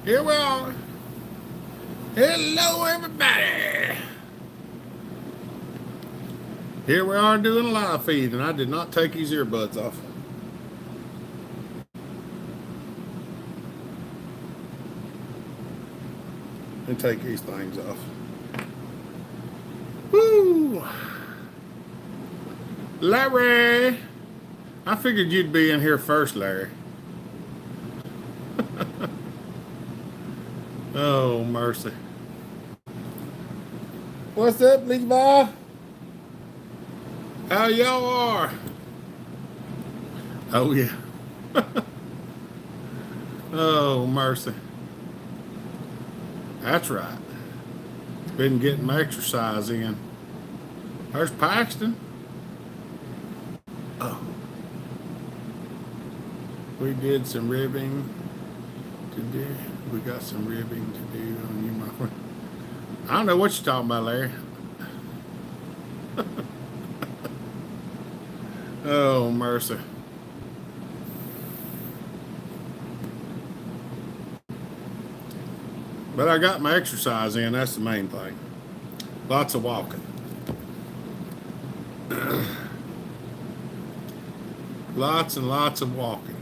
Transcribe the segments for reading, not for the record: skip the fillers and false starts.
Here we are. Hello, everybody. Here we are doing a live feed, and I did not take these earbuds off. And take these things off. Woo! Larry! I figured you'd be in here first, Larry. Oh, mercy. What's up, Levi? How y'all are? Oh, yeah. Oh, mercy. That's right. Been getting my exercise in. There's Paxton. Oh. We did some ribbing today. We got some ribbing to do on you, my friend. I don't know what you're talking about, Larry. Oh, mercy. But I got my exercise in. That's the main thing. Lots of walking. Lots and lots of walking.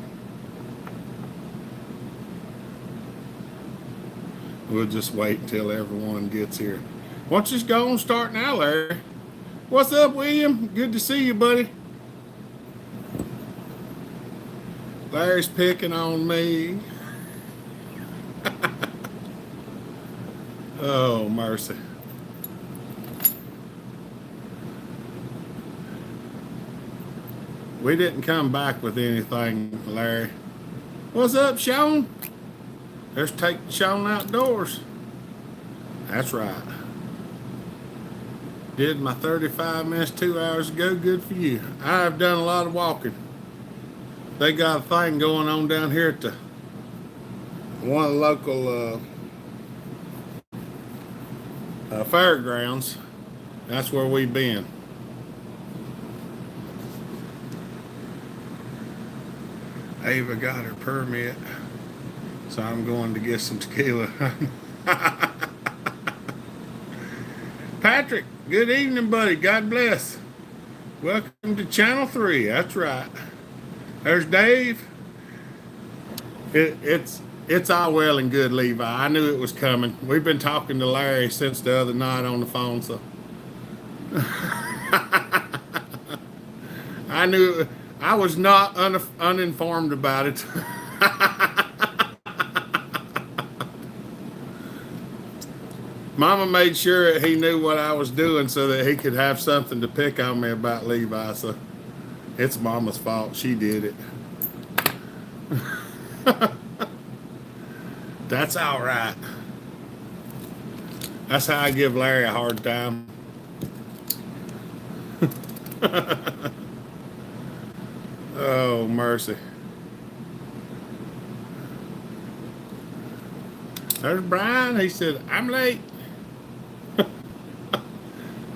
We'll just wait until everyone gets here. Why don't you just go and start now, Larry? What's up, William? Good to see you, buddy. Larry's picking on me. Oh, mercy. We didn't come back with anything, Larry. What's up, Sean? Let's take Sean outdoors. That's right. Did my 35 minutes 2 hours ago. Good for you. I've done a lot of walking. They got a thing going on down here at one of the local fairgrounds. That's where we've been. Ava got her permit, so I'm going to get some tequila. Patrick, good evening, buddy. God bless. Welcome to Channel 3. That's right. There's Dave. It's all well and good, Levi. I knew it was coming. We've been talking to Larry since the other night on the phone, so I knew I was not uninformed about it. Mama made sure he knew what I was doing so that he could have something to pick on me about, Levi. So it's Mama's fault. She did it. That's all right. That's how I give Larry a hard time. Oh, mercy. There's Brian. He said, I'm late.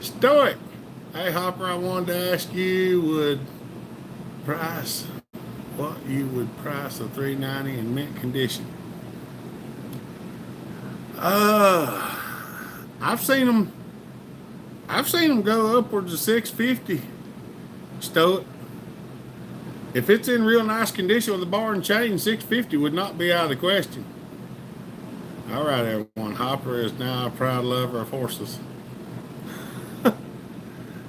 Stoic. Hey, Hopper, I wanted to ask you what you would price a 390 in mint condition. I've seen them go upwards of 650. Stoic. If it's in real nice condition with a bar and chain, 650 would not be out of the question. All right, everyone. Hopper is now a proud lover of horses.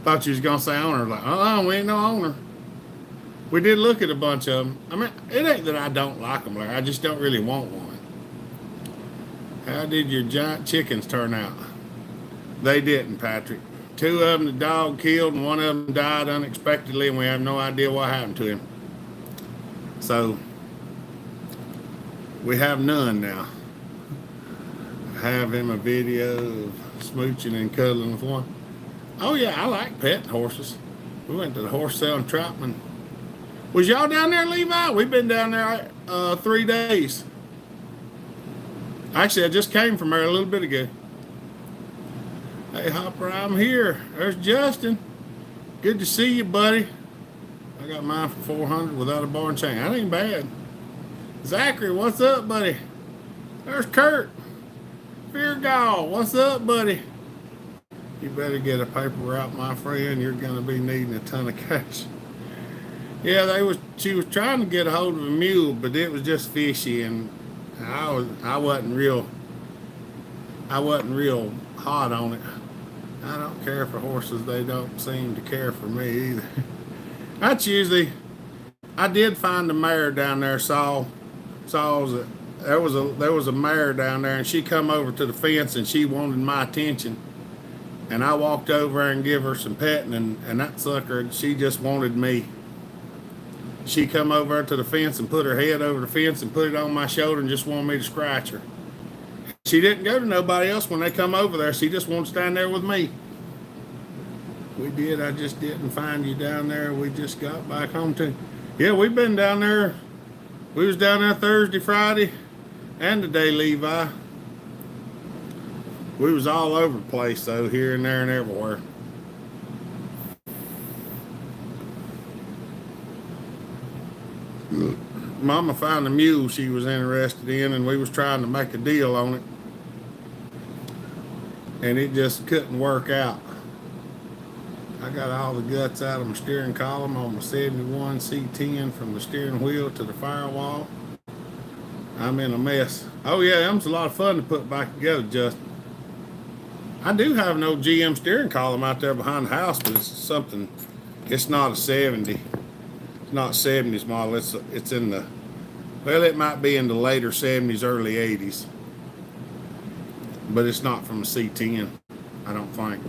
Thought you was gonna say owner. Like, oh, we ain't no owner. We did look at a bunch of them. I mean, it ain't that I don't like them, Larry. I just don't really want one. How did your giant chickens turn out? They didn't, Patrick. 2 of them the dog killed, and 1 of them died unexpectedly, and we have no idea what happened to him. So we have none now. I have him a video of smooching and cuddling with one. Oh yeah, I like pet horses. We went to the horse sale in Troutman. Was y'all down there, Levi? We've been down there 3 days. Actually, I just came from there a little bit ago. Hey, Hopper, I'm here. There's Justin. Good to see you, buddy. I got mine for $400 without a bar and chain. That ain't bad. Zachary, what's up, buddy? There's Kurt. Feargall, what's up, buddy? You better get a paper route, my friend. You're going to be needing a ton of cash. Yeah, she was trying to get a hold of a mule, but it was just fishy, and I wasn't real hot on it. I don't care for horses. They don't seem to care for me either. That's usually, I did find a mare down there. There was a mare down there, and she come over to the fence, and she wanted my attention. And I walked over and give her some petting, and that sucker, she just wanted me. She come over to the fence and put her head over the fence and put it on my shoulder and just wanted me to scratch her. She didn't go to nobody else when they come over there. She just wanted to stand there with me. We did. I just didn't find you down there. We just got back home too. Yeah, we've been down there. We was down there Thursday, Friday, and today, Levi. We was all over the place though, here and there and everywhere. Mama found a mule she was interested in, and we was trying to make a deal on it, and it just couldn't work out. I got all the guts out of my steering column on my 71 C10 from the steering wheel to the firewall. I'm in a mess. Oh yeah, that was a lot of fun to put back together, Justin. I do have an old GM steering column out there behind the house, but it's not a 70. It's not 70s model. It's in the, well, it might be in the later 70s, early 80s. But it's not from a C10, I don't think.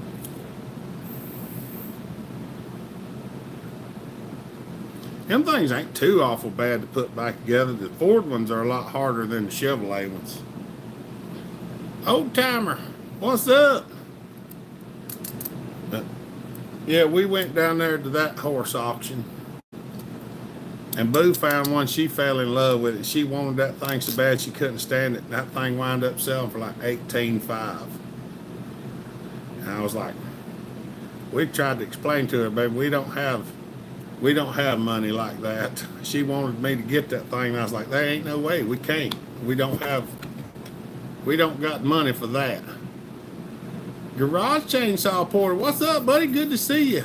Them things ain't too awful bad to put back together. The Ford ones are a lot harder than the Chevrolet ones. Old timer, what's up? Yeah, we went down there to that horse auction, and Boo found one. She fell in love with it. She wanted that thing so bad she couldn't stand it. That thing wound up selling for like $18,500. And I was like, we tried to explain to her, baby, we don't have money like that. She wanted me to get that thing, and I was like, there ain't no way, we can't. We don't got money for that. Garage Chainsaw Porter, what's up, buddy? Good to see you.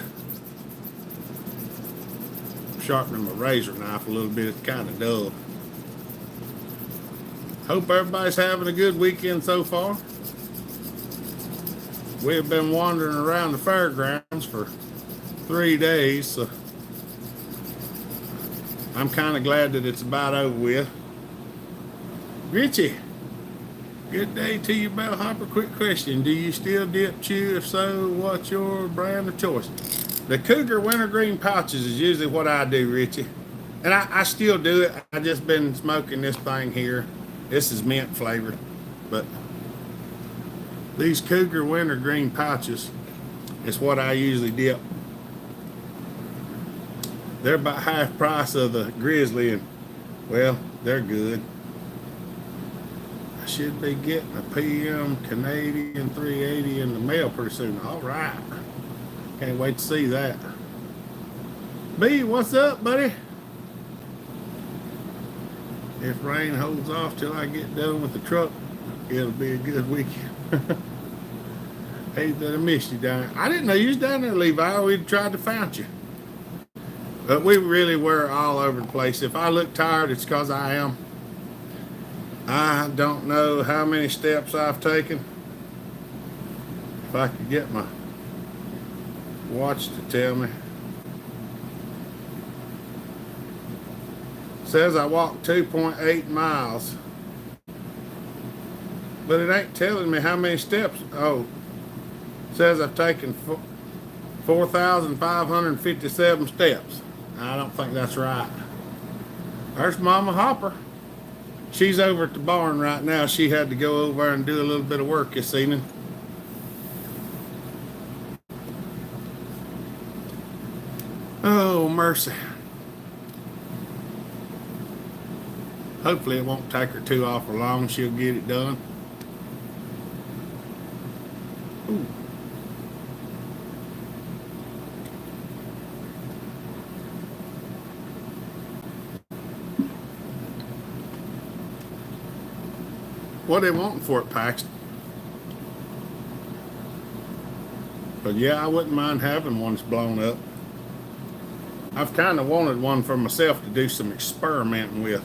Sharpening my razor knife a little bit. It's kind of dull. Hope everybody's having a good weekend so far. We have been wandering around the fairgrounds for 3 days, so I'm kind of glad that it's about over with. Richie, good day to you, Bellhopper. Quick question. Do you still dip chew? If so, what's your brand of choice? The Cougar Wintergreen pouches is usually what I do, Richie. And I still do it. I just been smoking this thing here. This is mint flavored. But these Cougar Wintergreen pouches is what I usually dip. They're about half price of the Grizzly, and well, they're good. I should be getting a PM Canadian 380 in the mail pretty soon. All right. Can't wait to see that. B, what's up, buddy? If rain holds off till I get done with the truck, it'll be a good weekend. Hate that I missed you down there. I didn't know you was down there, Levi. We tried to find you. But we really were all over the place. If I look tired, it's because I am. I don't know how many steps I've taken. If I could get my watch to tell me. Says I walked 2.8 miles. But it ain't telling me how many steps. Oh, says I've taken 4,557 steps. I don't think that's right. There's Mama Hopper. She's over at the barn right now. She had to go over and do a little bit of work this evening. Oh, mercy. Hopefully it won't take her too awful long. She'll get it done. Ooh. What they wanting for it, Paxton? But yeah, I wouldn't mind having one that's blown up. I've kind of wanted one for myself to do some experimenting with.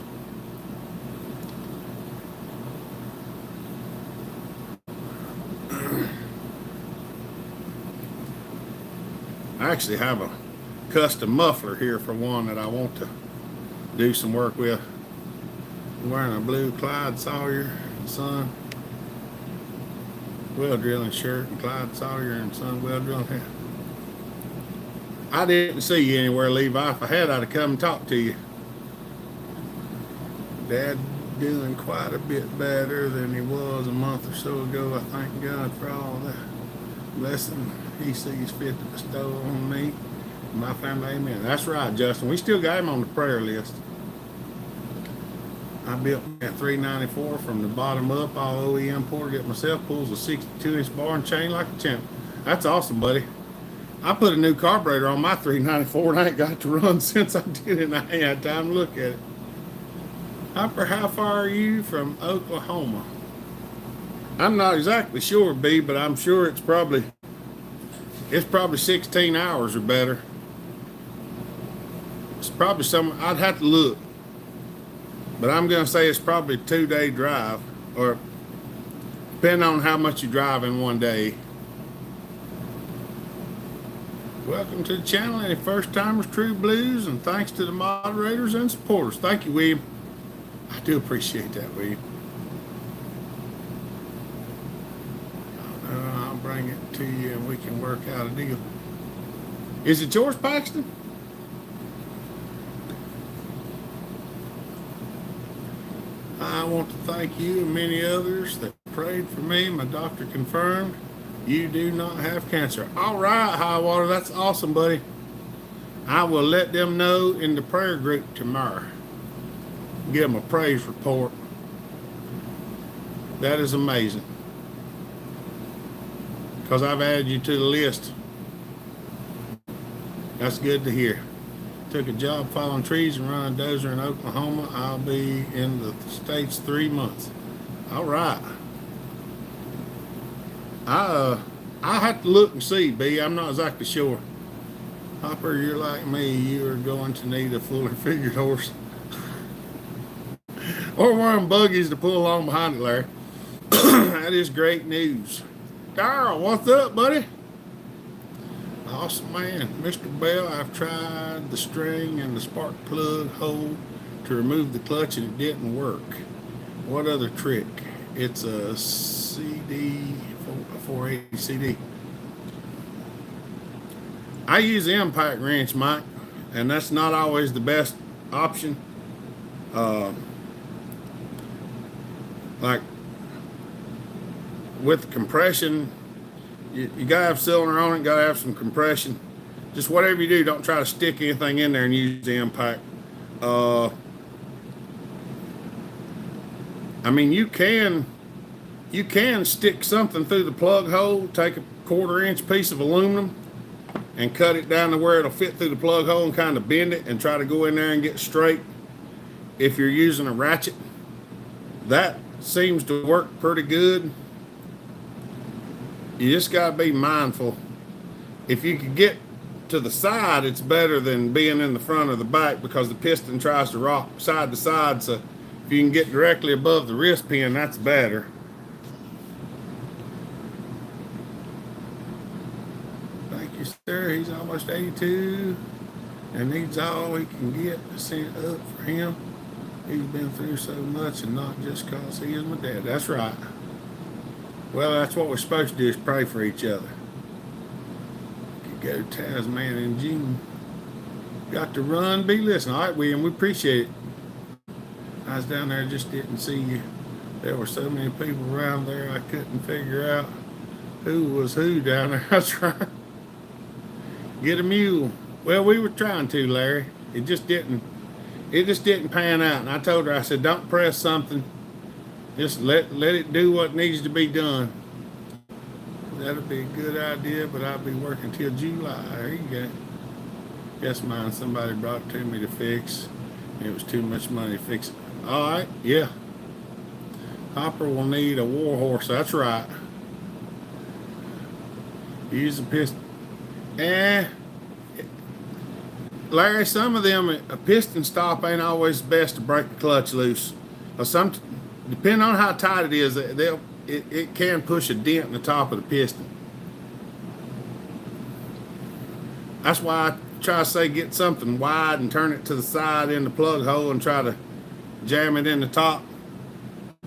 I actually have a custom muffler here for one that I want to do some work with. I'm wearing a blue Clyde Sawyer and Son well drilling shirt and Clyde Sawyer and Son well drilling hat. I didn't see you anywhere, Levi. If I had, I'd have come and talked to you. Dad doing quite a bit better than he was a month or so ago. I thank God for all that blessing he sees fit to bestow on me and my family. Amen. That's right, Justin. We still got him on the prayer list. I built that 394 from the bottom up, all OEM ported it myself, pulls a 62-inch bar and chain like a champ. That's awesome, buddy. I put a new carburetor on my 394 and I ain't got to run since I did it and I ain't had time to look at it. Hopper, how far are you from Oklahoma? I'm not exactly sure, B, but I'm sure it's probably 16 hours or better. It's probably I'd have to look. But I'm going to say it's probably a 2-day drive, or depending on how much you drive in one day. Welcome to the channel, any first timers, True Blues, and thanks to the moderators and supporters. Thank you, William. I do appreciate that, William. I'll bring it to you and we can work out a deal. Is it yours, Paxton? I want to thank you and many others that prayed for me. My doctor confirmed you do not have cancer. All right, Highwater, that's awesome, buddy. I will let them know in the prayer group tomorrow. Give them a praise report. That is amazing. Because I've added you to the list. That's good to hear. Took a job falling trees and running a dozer in Oklahoma. I'll be in the States 3 months. All right. I have to look and see, B. I'm not exactly sure. Hopper, you're like me. You are going to need a fuller figured horse. Or one of them buggies to pull along behind it, Larry. That is great news. Darryl, what's up, buddy? Awesome, man. Mr. Bell, I've tried the string and the spark plug hole to remove the clutch and it didn't work. What other trick? It's a CD, 480 CD. I use the impact wrench, Mike, and that's not always the best option. Like with compression, you gotta have cylinder on it, gotta have some compression. Just whatever you do, don't try to stick anything in there and use the impact. I mean, you can stick something through the plug hole, take a 1/4-inch piece of aluminum and cut it down to where it'll fit through the plug hole and kind of bend it and try to go in there and get straight. If you're using a ratchet, that seems to work pretty good. You just got to be mindful. If you can get to the side, it's better than being in the front or the back because the piston tries to rock side to side. So if you can get directly above the wrist pin, that's better. Thank you, sir. He's almost 82 and needs all he can get sent up for him. He's been through so much, and not just because he is my dad. That's right. Well, that's what we're supposed to do, is pray for each other. Could go Tasman in June. Got to run, be listening. All right, William, we appreciate it. I was down there, just didn't see you. There were so many people around there, I couldn't figure out who was who down there. That's right. Get a mule. Well, we were trying to, Larry. It just didn't pan out. And I told her, I said, don't press something. Just let it do what needs to be done. That'll be a good idea, but I'll be working till July. There you go. Yes, mine, somebody brought it to me to fix. It was too much money to fix it. All right, yeah. Hopper will need a war horse. That's right. Use a piston. Larry, some of them, a piston stop ain't always best to break the clutch loose. Or depending on how tight it is, it can push a dent in the top of the piston. That's why I try to say get something wide and turn it to the side in the plug hole and try to jam it in the top.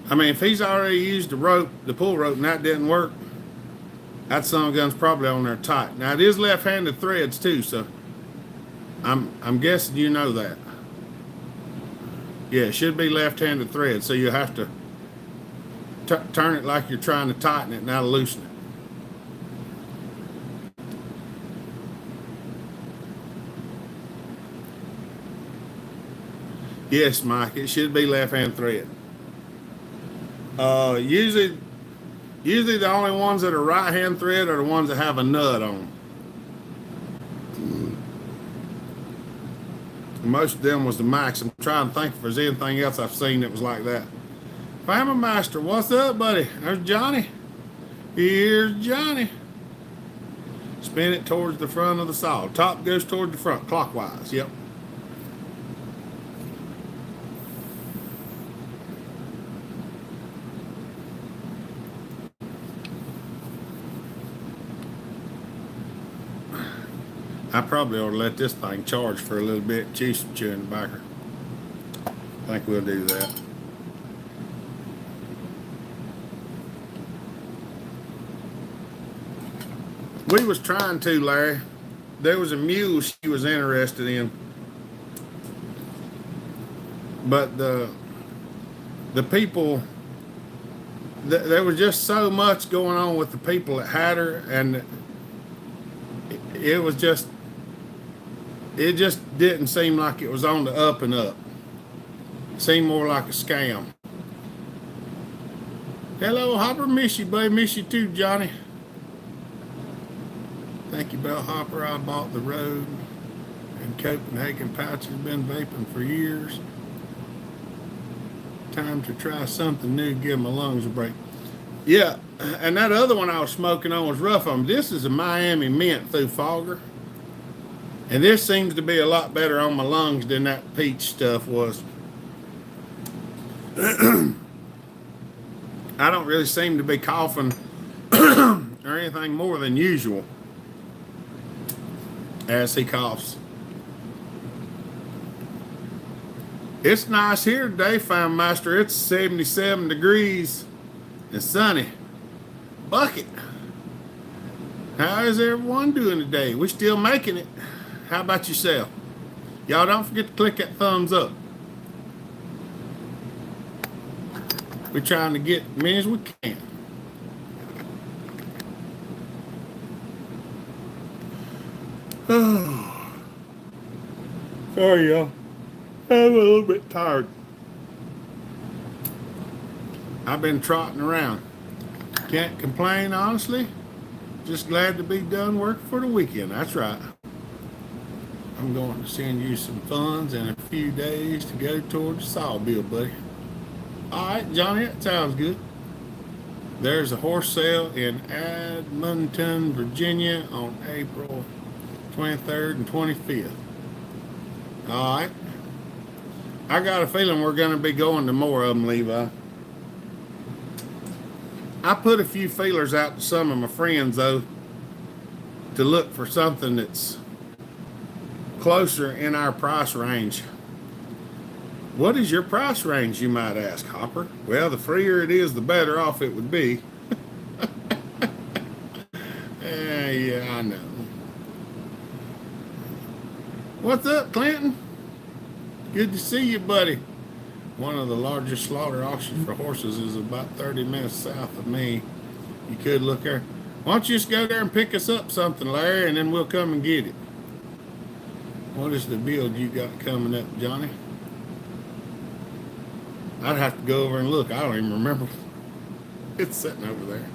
I mean, if he's already used the pull rope, and that didn't work, that son of a gun's probably on there tight. Now it is left-handed threads too, so I'm guessing you know that. Yeah, it should be left-handed thread, so you have to turn it like you're trying to tighten it, not loosen it. Yes, Mike, it should be left-hand thread. Usually the only ones that are right-hand thread are the ones that have a nut on them. Most of them was the Max. I'm trying to think if there's anything else I've seen that was like that. Family Master, what's up, buddy? There's Johnny. Here's Johnny. Spin it towards the front of the saw. Top goes towards the front, clockwise. Yep. I probably ought to let this thing charge for a little bit, chew some chewing tobacco. I think we'll do that. We was trying to, Larry. There was a mule she was interested in. But the people, there was just so much going on with the people that had her, and it just didn't seem like it was on the up and up. It seemed more like a scam. Hello, Hopper. Miss you, buddy. Miss you too, Johnny. Thank you, Bell Hopper. I bought the Road and Copenhagen pouch. Has been vaping for years. Time to try something new. Give my lungs a break. Yeah, and that other one I was smoking on was rough on. This is a Miami Mint through Fogger. And this seems to be a lot better on my lungs than that peach stuff was. I don't really seem to be coughing or anything more than usual as he coughs. It's nice here today, Fine Master. It's 77 degrees and sunny. Bucket. How is everyone doing today? We still making it. How about yourself? Y'all don't forget to click that thumbs up. We're trying to get as many as we can. Oh. Sorry, y'all. I'm a little bit tired. I've been trotting around. Can't complain, honestly. Just glad to be done working for the weekend. That's right. I'm going to send you some funds in a few days to go towards the saw bill, buddy. All right, Johnny, that sounds good. There's a horse sale in Edmonton, Virginia on April 23rd and 25th. All right. I got a feeling we're going to be going to more of them, Levi. I put a few feelers out to some of my friends, though, to look for something that's closer in our price range. What is your price range, you might ask, Hopper? Well, the freer it is, the better off it would be. Yeah, I know. What's up, Clinton? Good to see you, buddy. One of the largest slaughter auctions for horses is about 30 minutes south of me. You could look there. Why don't you just go there and pick us up something, Larry, and then we'll come and get it. What is the build you got coming up, Johnny? I'd have to go over and look. I don't even remember. It's sitting over there.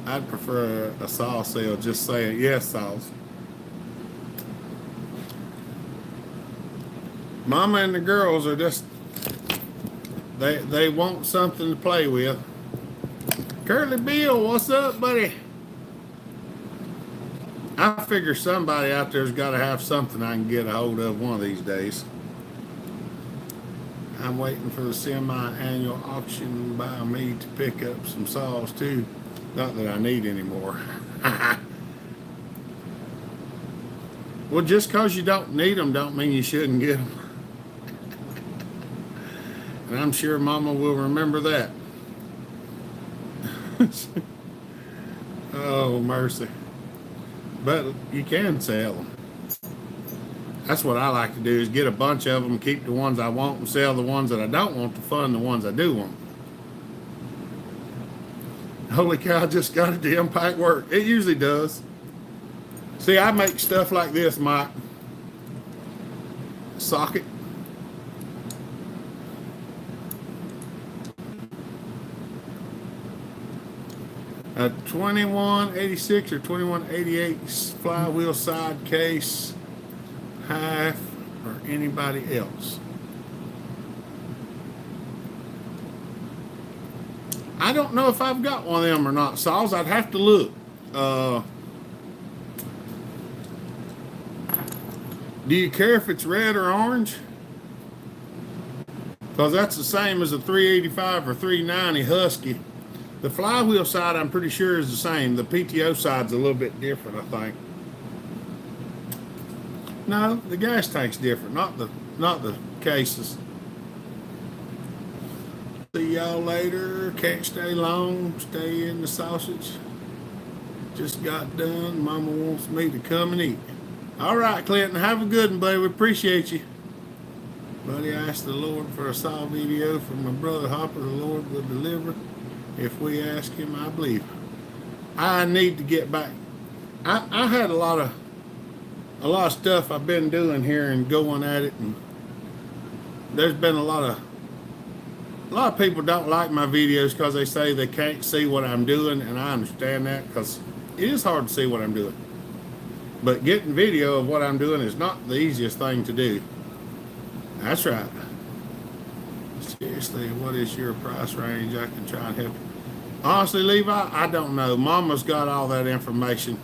I'd prefer a saw sale just saying, yes, saws. Mama and the girls are just They want something to play with. Curly Bill, what's up, buddy? I figure somebody out there's got to have something I can get a hold of one of these days. I'm waiting for the semi-annual auction by me to pick up some saws too. Not that I need any more. Well, just because you don't need them don't mean you shouldn't get them. And I'm sure Mama will remember that. Oh, mercy. But you can sell them. That's what I like to do, is get a bunch of them, keep the ones I want, and sell the ones that I don't want to fund the ones I do want. Holy cow, I just got it to impact work. It usually does. See, I make stuff like this, Mike. Socket. A 2186 or 2188 flywheel side case, half, or anybody else. I don't know if I've got one of them or not, saws. I'd have to look. Do you care if it's red or orange? Because that's the same as a 385 or 390 Husky. The flywheel side, I'm pretty sure, is the same. The PTO side's a little bit different, I think. No, the gas tank's different, not the cases. See y'all later. Can't stay long. Stay in the sausage. Just got done. Mama wants me to come and eat. All right, Clinton. Have a good one, buddy. We appreciate you. Buddy, I asked the Lord for a saw video from my brother Hopper. The Lord will deliver. If we ask him, I believe. I need to get back. I had a lot of stuff I've been doing here and going at it, and there's been a lot of people don't like my videos because they say they can't see what I'm doing, and I understand that, because it is hard to see what I'm doing. But getting video of what I'm doing is not the easiest thing to do. That's right. Seriously, what is your price range? I can try and help you. Honestly, Levi, I don't know. Mama's got all that information.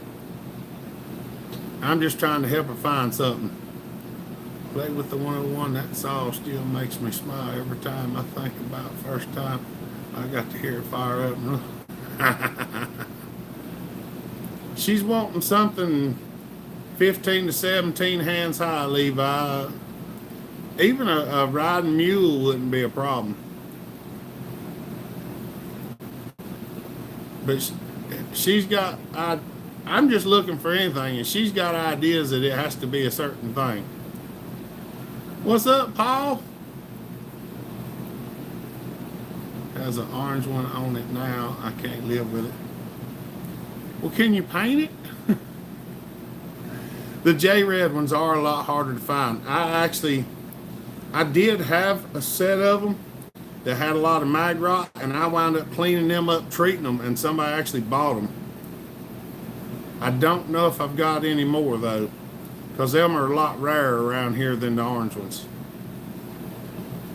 I'm just trying to help her find something. Play with the 101. That saw still makes me smile every time I think about the first time I got to hear it fire up. She's wanting something 15 to 17 hands high, Levi. Even a riding mule wouldn't be a problem. But she's got, I'm just looking for anything, and she's got ideas that it has to be a certain thing. What's up, Paul? Has an orange one on it now. I can't live with it. Well, can you paint it? The J-Red ones are a lot harder to find. I did have a set of them that had a lot of mag rot, and I wound up cleaning them up, treating them, and somebody actually bought them. I don't know if I've got any more, though, because them are a lot rarer around here than the orange ones.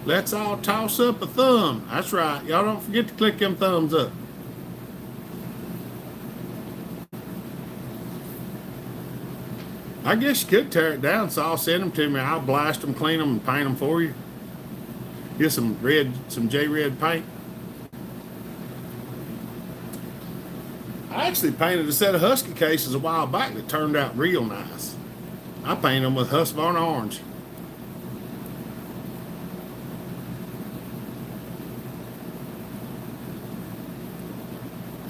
Let's all toss up a thumb. That's right. Y'all don't forget to click them thumbs up. I guess you could tear it down, so I'll send them to me. I'll blast them, clean them, and paint them for you. Get some J-Red paint. I actually painted a set of Husky cases a while back that turned out real nice. I painted them with Husqvarna orange.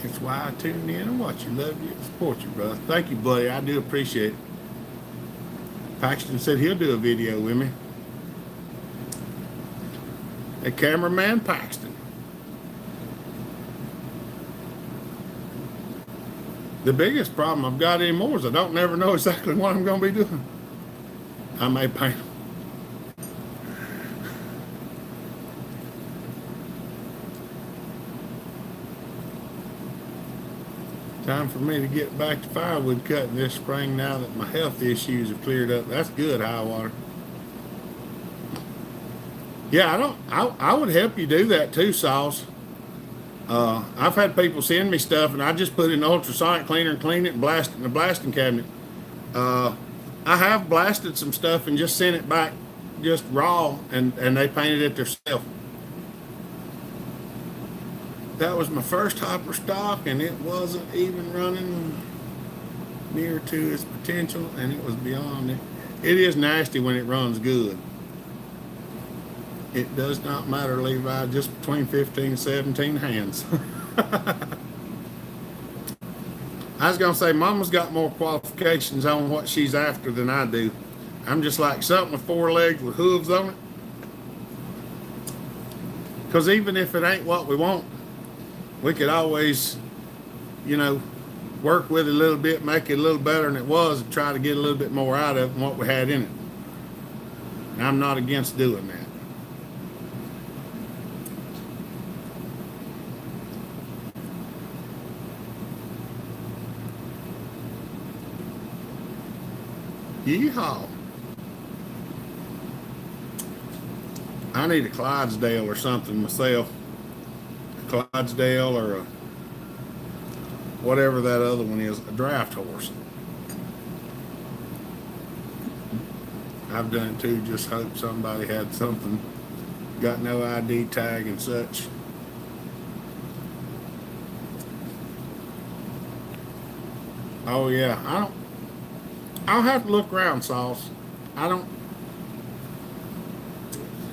That's why I tune in and watch you. Love you and support you, brother. Thank you, buddy. I do appreciate it. Paxton said he'll do a video with me. A cameraman, Paxton. The biggest problem I've got anymore is I don't never know exactly what I'm going to be doing. I may paint them. Time for me to get back to firewood cutting this spring now that my health issues have cleared up. That's good, high water. Yeah, I would help you do that too, Sauce. I've had people send me stuff, and I just put it in the ultrasonic cleaner and clean it and blast it in the blasting cabinet. Uh, I have blasted some stuff and just sent it back just raw, and they painted it themselves. That was my first hopper stock, and it wasn't even running near to its potential, and it was beyond it. It is nasty when it runs good. It does not matter, Levi, just between 15 and 17 hands. I was going to say, Mama's got more qualifications on what she's after than I do. I'm just like something with four legs with hooves on it. Because even if it ain't what we want, we could always, you know, work with it a little bit, make it a little better than it was, and try to get a little bit more out of it than what we had in it. And I'm not against doing that. Yeehaw. I need a Clydesdale or something myself. A Clydesdale or a whatever that other one is, a draft horse. I've done it too, just hope somebody had something, got no ID tag and such. Oh yeah, I'll have to look around, Sauce. I don't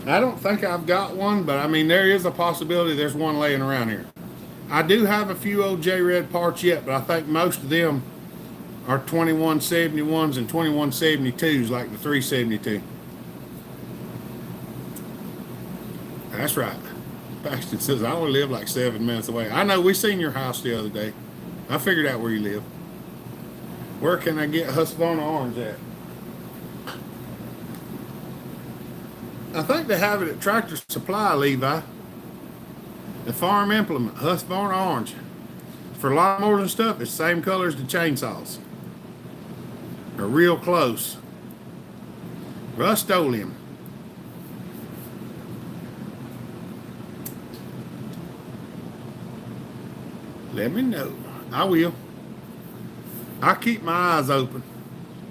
I don't think I've got one, but I mean there is a possibility there's one laying around here. I do have a few old J Red parts yet, but I think most of them are 2171s and 2172s, like the 372. That's right. Paxton says I only live like 7 minutes away. I know, we seen your house the other day. I figured out where you live. Where can I get Husqvarna orange at? I think they have it at Tractor Supply, Levi. The farm implement, Husqvarna orange. For lawnmowers and stuff, it's the same color as the chainsaws. They're real close. Rust-Oleum. Let me know. I will. I keep my eyes open.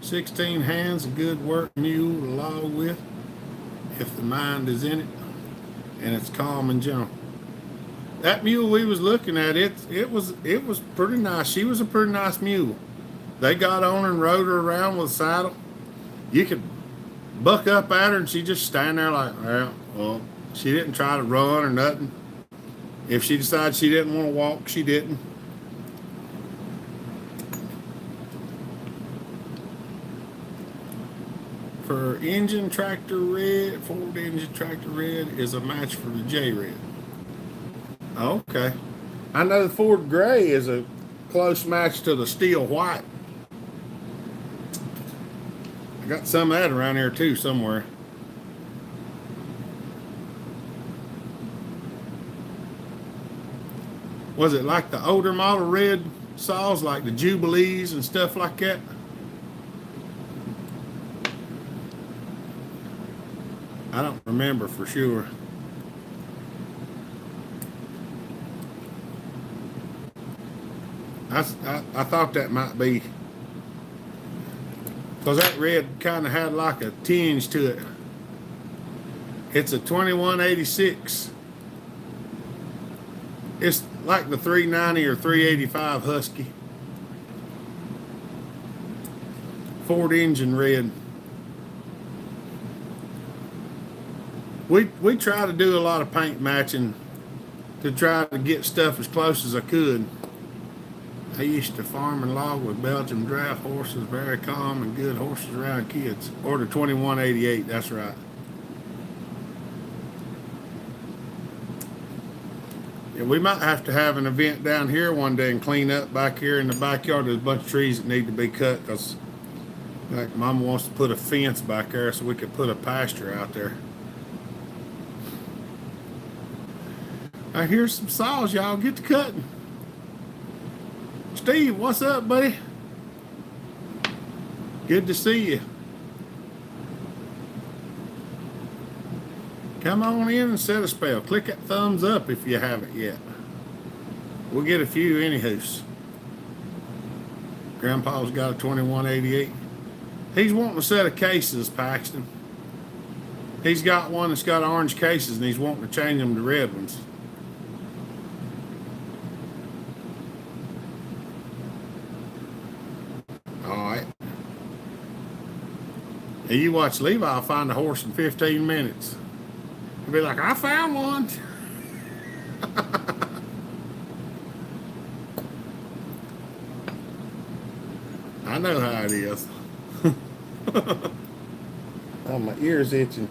16 hands, a good work mule to log with, if the mind is in it, and it's calm and gentle. That mule we was looking at, it was pretty nice. She was a pretty nice mule. They got on her and rode her around with a saddle. You could buck up at her and she just stand there like, well, she didn't try to run or nothing. If she decided she didn't want to walk, she didn't. For engine tractor red, Ford engine tractor red is a match for the J Red. Okay. I know the Ford gray is a close match to the steel white. I got some of that around here too somewhere. Was it like the older model red saws, like the Jubilees and stuff like that? I don't remember for sure. I thought that might be, because that red kind of had like a tinge to it. It's a 2186. It's like the 390 or 385 Husky. Ford engine red. We try to do a lot of paint matching to try to get stuff as close as I could. I used to farm and log with Belgian draft horses, very calm and good horses around kids. Order 2188, that's right. Yeah, we might have to have an event down here one day and clean up back here in the backyard. There's a bunch of trees that need to be cut because, like, Mama wants to put a fence back there so we could put a pasture out there. I hear some saws, y'all. Get to cutting. Steve, what's up, buddy? Good to see you. Come on in and set a spell. Click that thumbs up if you haven't yet. We'll get a few anywho's. Grandpa's got a 2188. He's wanting a set of cases, Paxton. He's got one that's got orange cases and he's wanting to change them to red ones. Alright. You watch Levi find a horse in 15 minutes. He'll be like, I found one. I know how it is. Oh, my ear's itching.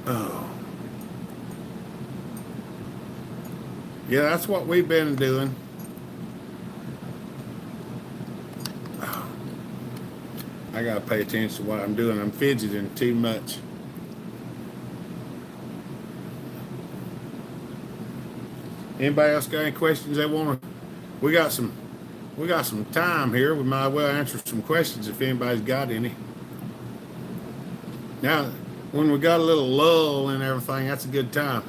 Oh. Yeah, that's what we've been doing. Oh. I gotta pay attention to what I'm doing. I'm fidgeting too much. Anybody else got any questions they want to? We got some time here. We might well answer some questions if anybody's got any. Now, when we got a little lull and everything, that's a good time.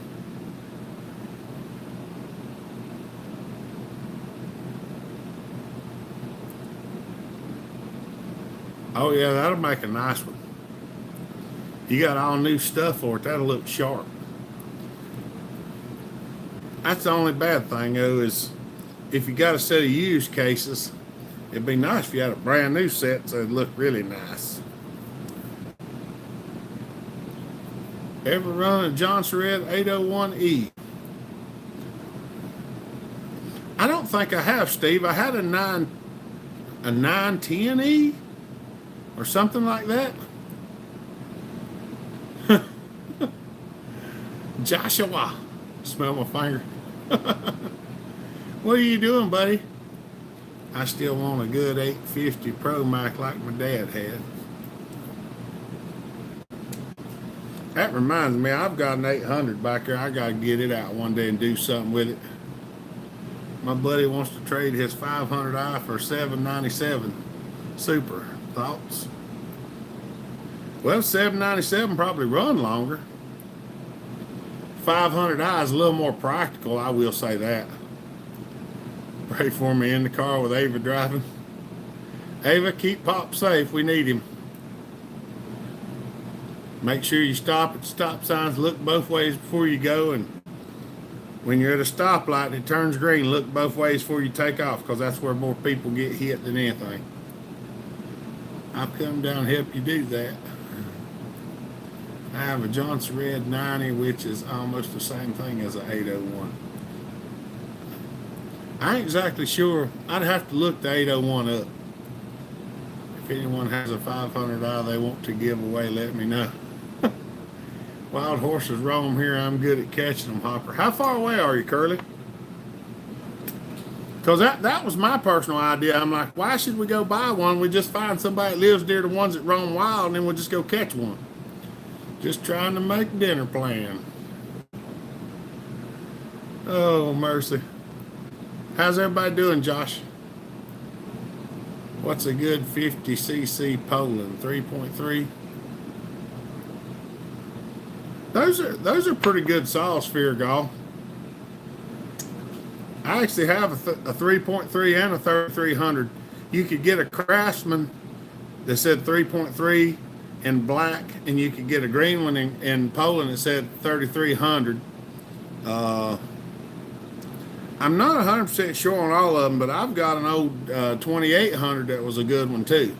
Oh yeah, that'll make a nice one. You got all new stuff for it. That'll look sharp. That's the only bad thing though, is if you got a set of used cases, it'd be nice if you had a brand new set so it'd look really nice. Ever run a Johnson Red 801E? I don't think I have, Steve. I had a 910E or something like that. Joshua, smell my finger. What are you doing, buddy? I still want a good 850 Pro Mac like my dad had. That reminds me, I've got an 800 back there. I got to get it out one day and do something with it. My buddy wants to trade his 500i for 797 Super. Thoughts? Well, 797 probably run longer. 500i is a little more practical, I will say that. Pray for me in the car with Ava driving. Ava, keep Pop safe. We need him. Make sure you stop at stop signs. Look both ways before you go. And when you're at a stoplight and it turns green, look both ways before you take off, because that's where more people get hit than anything. I'll come down and help you do that. I have a Johnson Red 90, which is almost the same thing as an 801. I ain't exactly sure. I'd have to look the 801 up. If anyone has a 500i they want to give away, let me know. Wild horses roam here. I'm good at catching them, Hopper. How far away are you, Curly? Because that was my personal idea. I'm like, why should we go buy one? We just find somebody that lives near the ones that roam wild, and then we'll just go catch one. Just trying to make dinner plan. Oh, mercy. How's everybody doing, Josh? What's a good 50cc Poland? 3.3. Those are pretty good saws, Fear Gall. I actually have a 3.3 and a 3300. You could get a Craftsman that said 3.3 in black, and you could get a green one in Poland that said 3300. I'm not 100% sure on all of them, but I've got an old 2800 that was a good one too.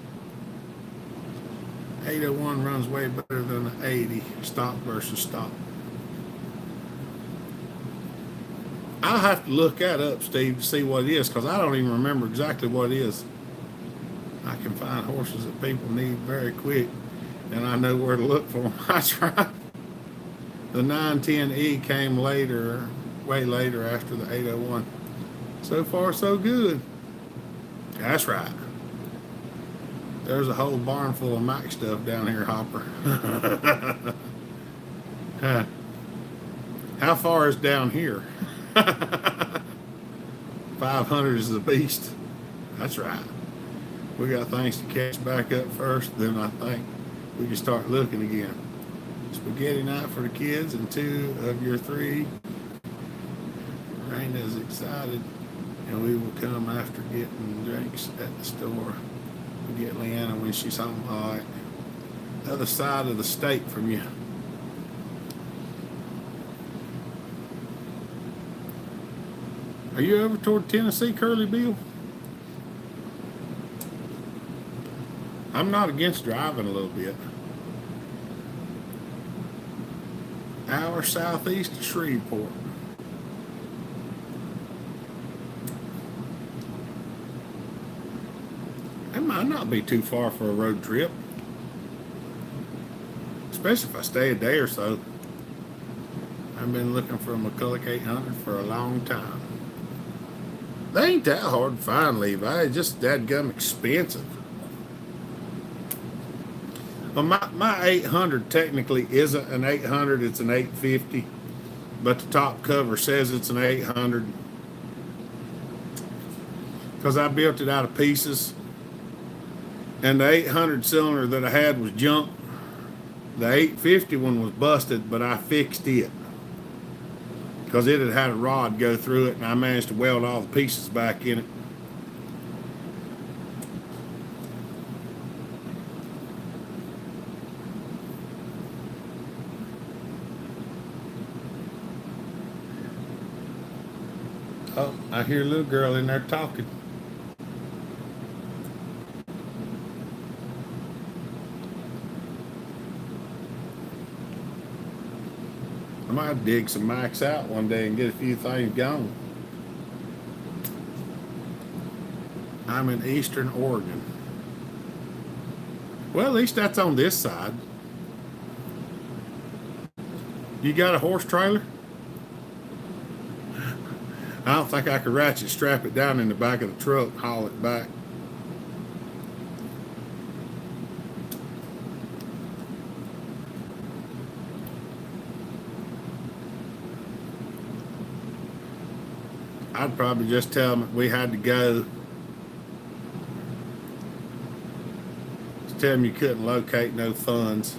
801 runs way better than an 80, stock versus stock. I'll have to look that up, Steve, to see what it is, because I don't even remember exactly what it is. I can find horses that people need very quick, and I know where to look for them. That's right. The 910E came later, way later after the 801. So far, so good. That's right. There's a whole barn full of Mac stuff down here, Hopper. How far is down here? 500 is the beast. That's right. We got things to catch back up first, then I think we can start looking again. Spaghetti night for the kids and 2 of your 3. Raina's excited, and we will come after getting drinks at the store. We get Leanna when she's home. All right. The other side of the state from you. Are you over toward Tennessee, Curly Bill? I'm not against driving a little bit. Hour southeast of Shreveport. It might not be too far for a road trip. Especially if I stay a day or so. I've been looking for a McCulloch 800 for a long time. They ain't that hard to find, Levi. It's just dadgum expensive. Well, my 800 technically isn't an 800, it's an 850. But the top cover says it's an 800. Because I built it out of pieces. And the 800 cylinder that I had was junk. The 850 one was busted, but I fixed it. Because it had a rod go through it, and I managed to weld all the pieces back in it. Oh, I hear a little girl in there talking. I might dig some mics out one day and get a few things going. I'm in Eastern Oregon. Well, at least that's on this side. You got a horse trailer? I don't think I could ratchet strap it down in the back of the truck and haul it back. I'd probably just tell them we had to go. Just tell them you couldn't locate no funds.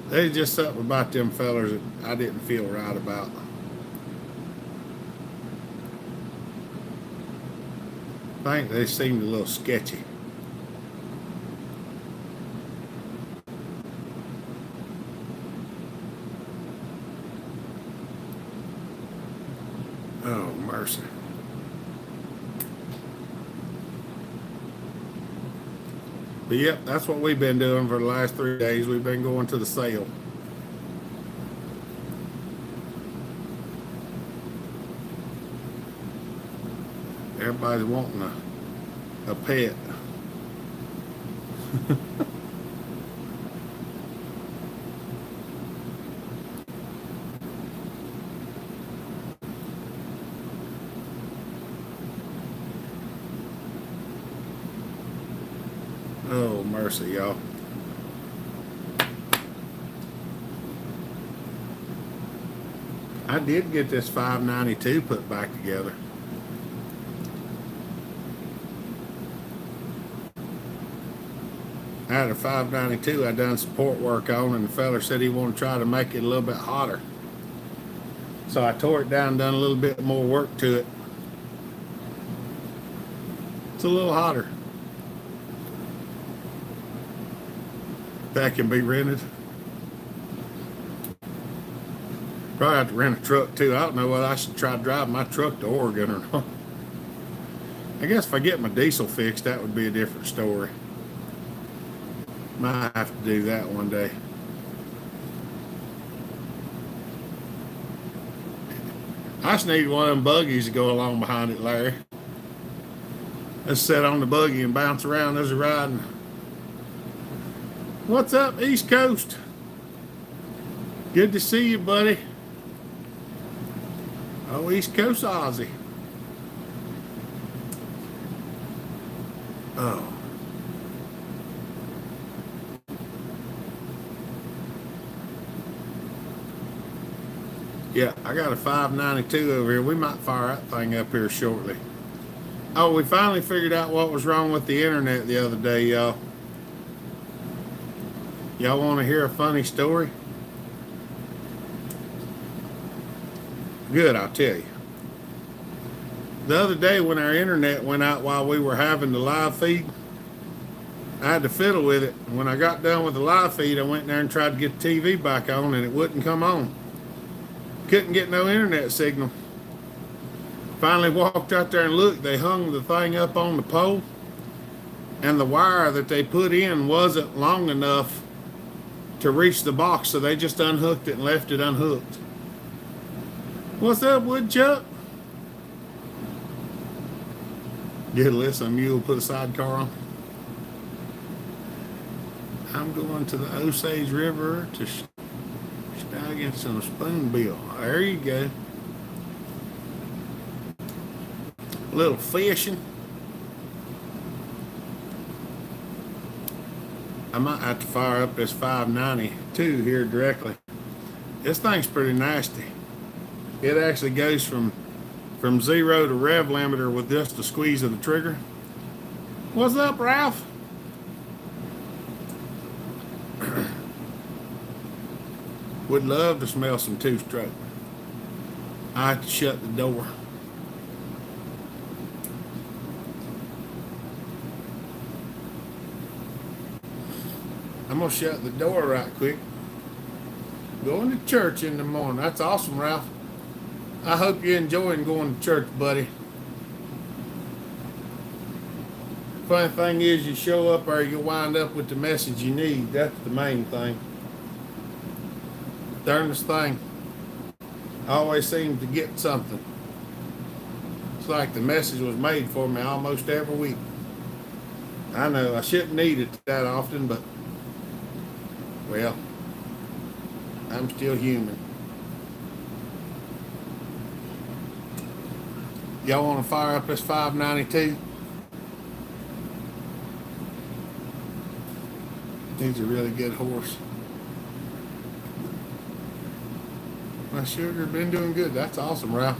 There's just something about them fellers that I didn't feel right about. I think they seemed a little sketchy. Oh, mercy. But yep, that's what we've been doing for the last 3 days. We've been going to the sale. Everybody's wanting a pet. Oh, mercy, y'all. I did get this 592 put back together. I had a 592 I done support work on, and the fella said he wanted to try to make it a little bit hotter. So I tore it down and done a little bit more work to it. It's a little hotter. That can be rented. Probably have to rent a truck too. I don't know whether I should try to drive my truck to Oregon or not. I guess if I get my diesel fixed, that would be a different story. Might have to do that one day. I just need one of them buggies to go along behind it, Larry. Let's sit on the buggy and bounce around as we're riding. What's up, East Coast? Good to see you, buddy. Oh, East Coast Aussie. Oh. Yeah, I got a 592 over here. We might fire that thing up here shortly. Oh, we finally figured out what was wrong with the internet the other day, y'all. Y'all want to hear a funny story? Good, I'll tell you. The other day when our internet went out while we were having the live feed, I had to fiddle with it. And when I got done with the live feed, I went there and tried to get the TV back on, and it wouldn't come on. Couldn't get no internet signal. Finally walked out there and looked. They hung the thing up on the pole, and the wire that they put in wasn't long enough to reach the box, so they just unhooked it and left it unhooked. What's up, Woodchuck? Get a listen, a mule put a sidecar on. I'm going to the Osage River to snag some spoonbill. There you go. A little fishing. I might have to fire up this 592 here directly. This thing's pretty nasty. It actually goes from 0 to rev limiter with just a squeeze of the trigger. What's up, Ralph? Would love to smell some two-stroke. I have to shut the door. I'm gonna shut the door right quick. Going to church in the morning. That's awesome, Ralph. I hope you're enjoying going to church, buddy. Funny thing is, you show up there, you wind up with the message you need. That's the main thing. Darndest thing. I always seem to get something. It's like the message was made for me almost every week. I know I shouldn't need it that often, but well, I'm still human. Y'all want to fire up this 592? He's a really good horse. My sugar been doing good. That's awesome, Ralph.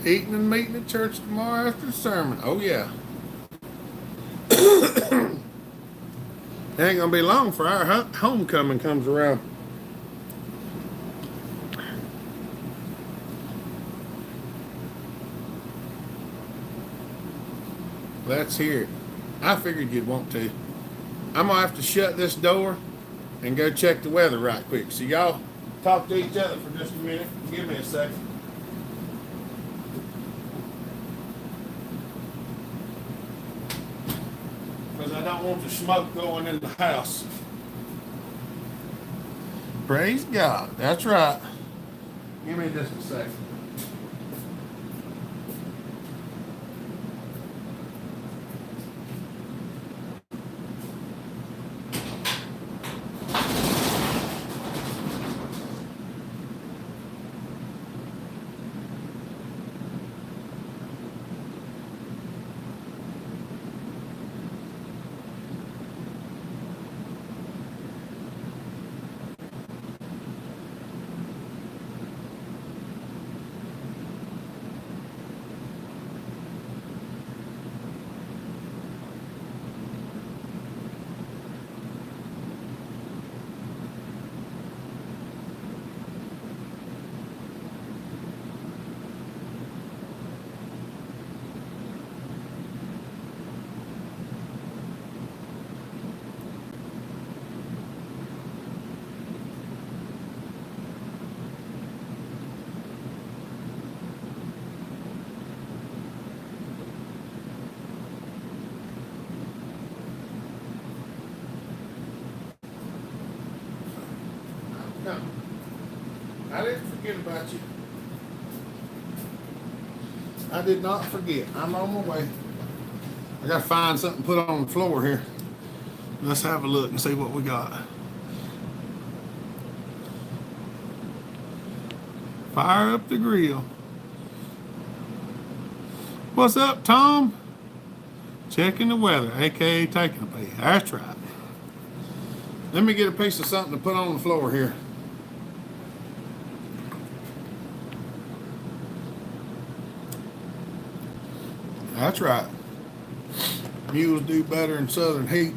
Eating and meeting at church tomorrow after the sermon. Oh yeah. It ain't gonna be long for our homecoming comes around. Let's hear it. I figured you'd want to. I'm gonna have to shut this door and go check the weather right quick. So y'all talk to each other for just a minute. Give me a second. Because I don't want the smoke going in the house. Praise God. That's right. Give me just a second. No, I didn't forget about you. I did not forget. I'm on my way. I gotta find something to put on the floor here. Let's have a look and see what we got. Fire up the grill. What's up, Tom? Checking the weather, aka taking a pee. That's right. Let me get a piece of something to put on the floor here. That's right. Mules do better in southern heat.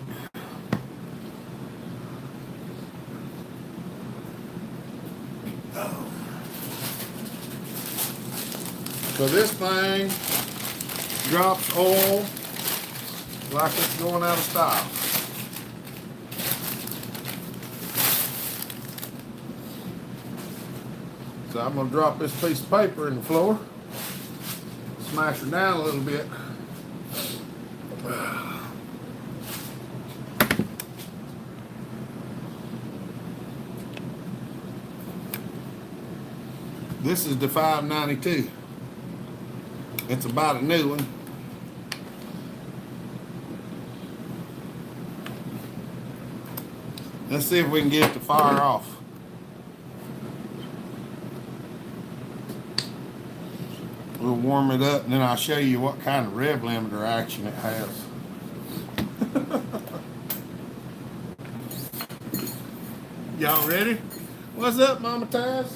So this thing drops oil like it's going out of style. So I'm going to drop this piece of paper in the floor, smash her down a little bit. This is the 592. It's about a new one. Let's see if we can get the fire off. We'll warm it up and then I'll show you what kind of rev limiter action it has. Y'all ready? What's up, Mama Taz?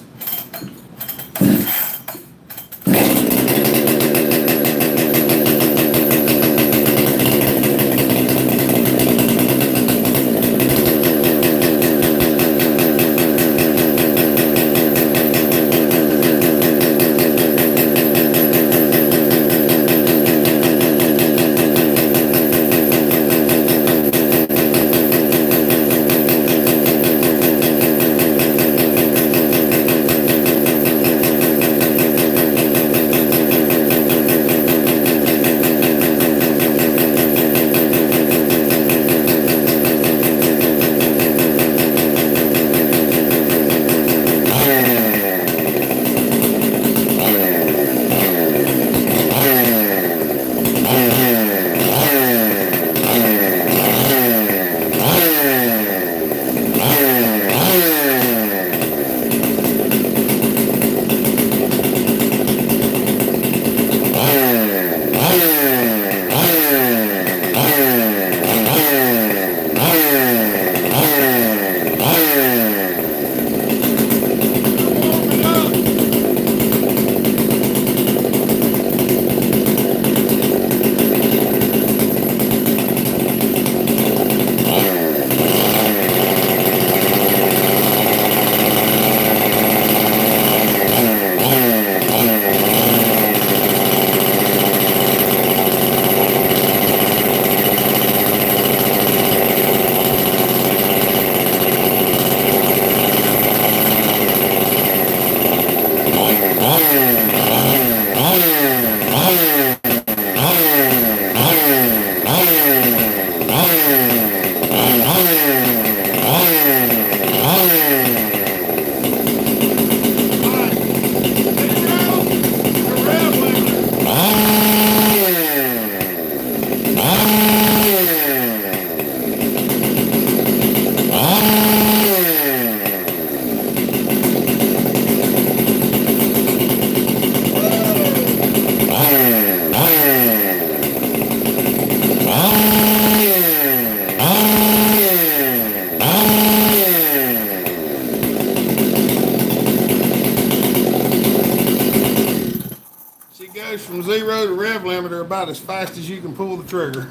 From 0 to rev limiter about as fast as you can pull the trigger.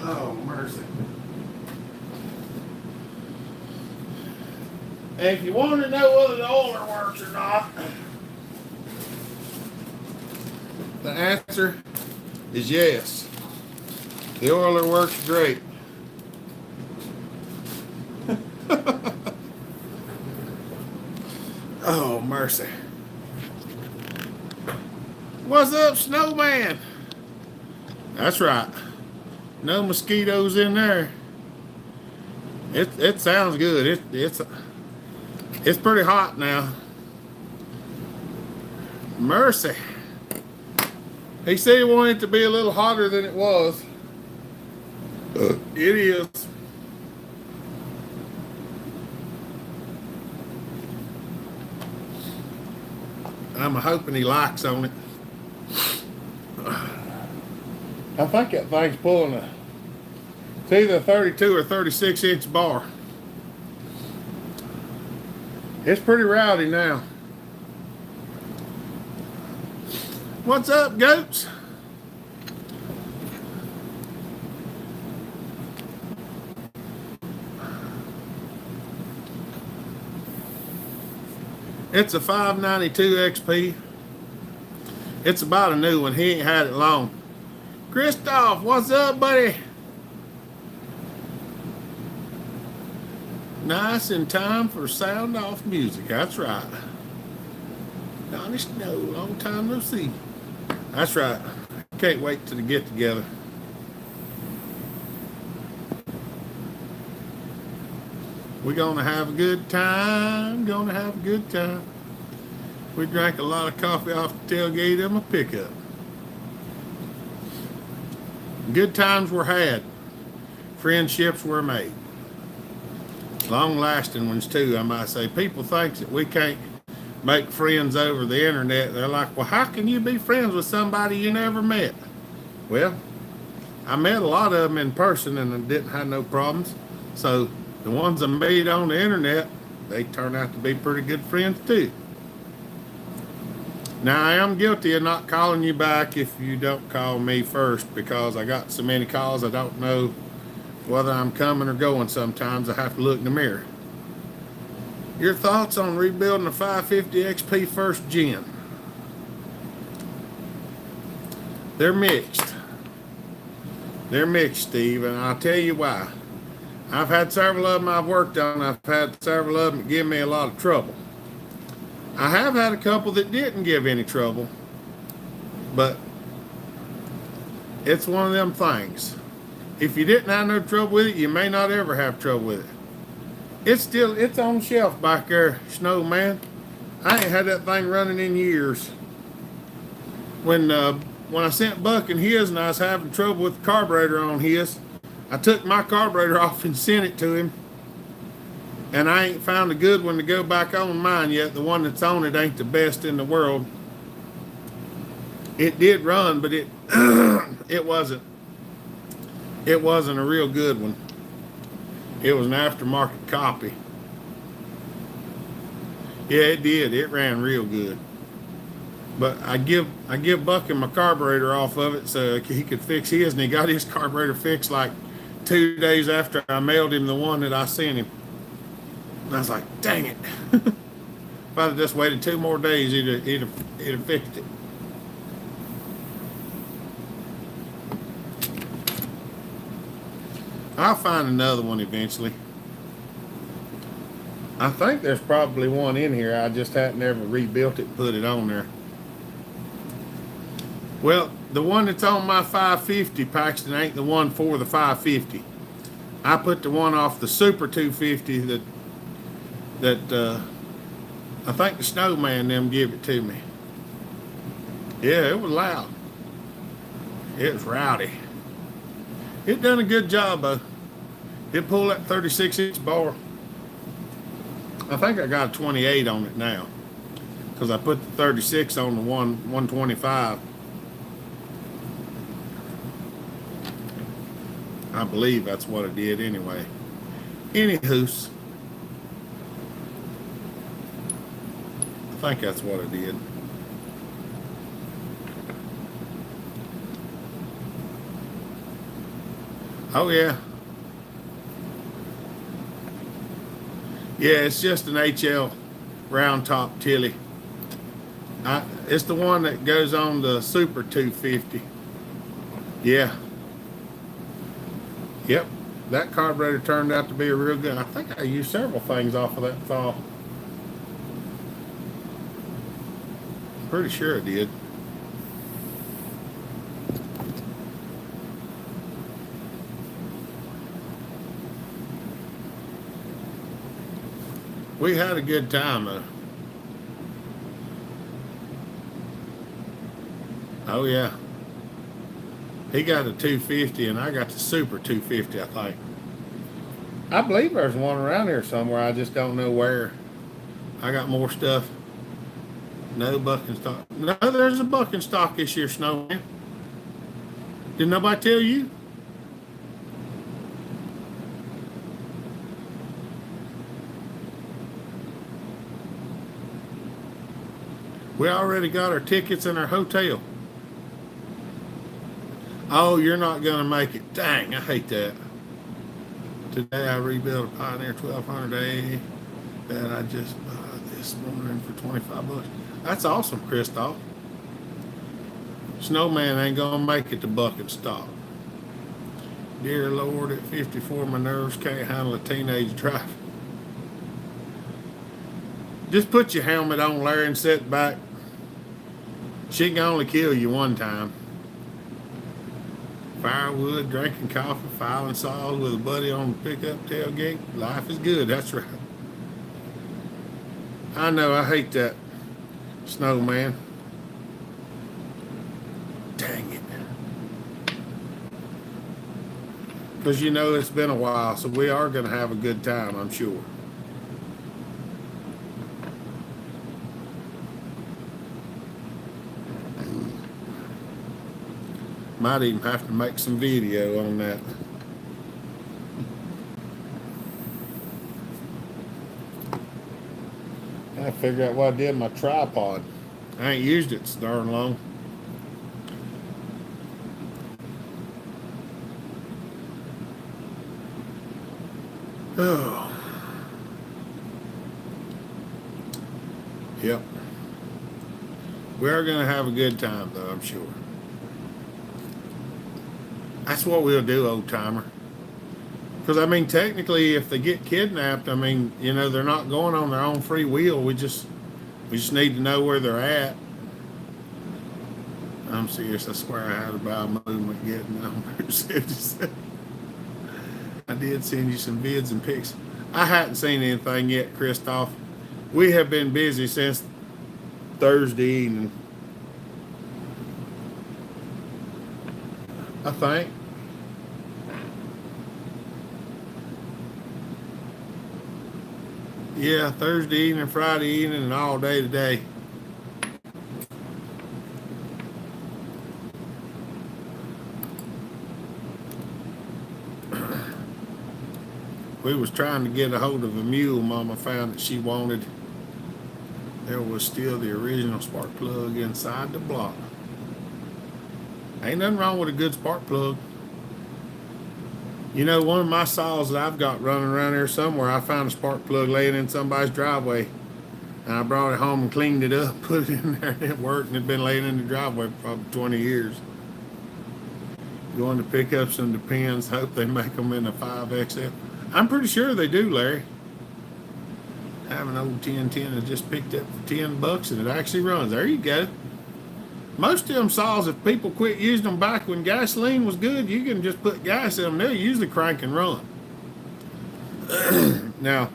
Oh, mercy. And if you want to know whether the oiler works or not, the answer is yes. The oiler works great. Oh, mercy. What's up, snowman? That's right. No mosquitoes in there. It sounds good. It's pretty hot now. Mercy. He said he wanted it to be a little hotter than it was. It is. I'm hoping he likes on it. I think that thing's pulling it's either a 32 or 36 inch bar. It's pretty rowdy now. What's up, goats? It's a 592 XP. It's about a new one. He ain't had it long. Christoph, what's up, buddy? Nice in time for sound off music. That's right. Donnie Snow, long time no see. That's right. Can't wait to get together. We're gonna have a good time. Gonna have a good time. We drank a lot of coffee off the tailgate of my pickup. Good times were had. Friendships were made. Long-lasting ones too, I might say. People think that we can't make friends over the internet. They're like, well, how can you be friends with somebody you never met? Well, I met a lot of them in person and I didn't have no problems. So the ones I made on the internet, they turn out to be pretty good friends too. Now, I am guilty of not calling you back if you don't call me first, because I got so many calls I don't know whether I'm coming or going. Sometimes I have to look in the mirror. Your thoughts on rebuilding a 550 XP first gen? They're mixed. They're mixed, Steve, and I'll tell you why. I've had several of them I've worked on. I've had several of them that give me a lot of trouble. I have had a couple that didn't give any trouble, but it's one of them things. If you didn't have no trouble with it, you may not ever have trouble with it. It's on the shelf back there, Snow Man. I ain't had that thing running in years. When I sent Buck and his and I was having trouble with the carburetor on his, I took my carburetor off and sent it to him. And I ain't found a good one to go back on mine yet. The one that's on it ain't the best in the world. It did run, but it it wasn't a real good one. It was an aftermarket copy. Yeah, it did. It ran real good. But I give Buck my carburetor off of it so he could fix his, and he got his carburetor fixed like 2 days after I mailed him the one that I sent him. And I was like, dang it. If I'd have just waited 2 more days, he'd have fixed it. I'll find another one eventually. I think there's probably one in here. I just hadn't ever rebuilt it and put it on there. Well, the one that's on my 550, Paxton, ain't the one for the 550. I put the one off the Super 250 that I think the Snowman them give it to me. Yeah, it was loud. It was rowdy. It done a good job though. It pulled that 36-inch bar. I think I got a 28 on it now, because I put the 36 on the 125. I believe that's what it did anyway. Anywho's, I think that's what it did. Oh yeah. Yeah, it's just an HL round top Tilly. It's the one that goes on the Super 250. Yeah. Yep. That carburetor turned out to be a real good. I think I used several things off of that thaw. Pretty sure I did. We had a good time though. Oh yeah. He got a 250 and I got the Super 250, I think. I believe there's one around here somewhere. I just don't know where. I got more stuff. No buck in stock. No, there's a buck in stock this year, Snowman. Did nobody tell you? We already got our tickets and our hotel. Oh, you're not going to make it. Dang, I hate that. Today I rebuilt a Pioneer 1200A that I just bought this morning for 25 bucks. That's awesome, Christoph. Snowman ain't going to make it to bucket stop. Dear Lord, at 54, my nerves can't handle a teenage driver. Just put your helmet on, Larry, and sit back. She can only kill you one time. Firewood, drinking coffee, filing saws with a buddy on the pickup tailgate. Life is good, that's right. I know, I hate that. Snowman. Dang it. Because you know it's been a while, so we are going to have a good time, I'm sure. Might even have to make some video on that. I figure out what I did with my tripod. I ain't used it so darn long. Oh. Yep. We're going to have a good time, though, I'm sure. That's what we'll do, old timer. Because, I mean, technically, if they get kidnapped, I mean, you know, they're not going on their own free will. We just need to know where they're at. I'm serious. I swear I had a bowel movement getting on. I did send you some vids and pics. I hadn't seen anything yet, Christoph. We have been busy since Thursday evening. I think. Yeah, Thursday evening, Friday evening, and all day today. We was trying to get a hold of a mule Mama found that she wanted. There was still the original spark plug inside the block. Ain't nothing wrong with a good spark plug. You know, one of my saws that I've got running around here somewhere, I found a spark plug laying in somebody's driveway. And I brought it home and cleaned it up, put it in there, and it worked, and it'd been laying in the driveway for probably 20 years. Going to pick up some Depends, hope they make them in a 5XL. I'm pretty sure they do, Larry. I have an old 1010 that just picked up for $10 and it actually runs. There you go. Most of them saws, if people quit using them back when gasoline was good, you can just put gas in them. They'll usually crank and run. Now,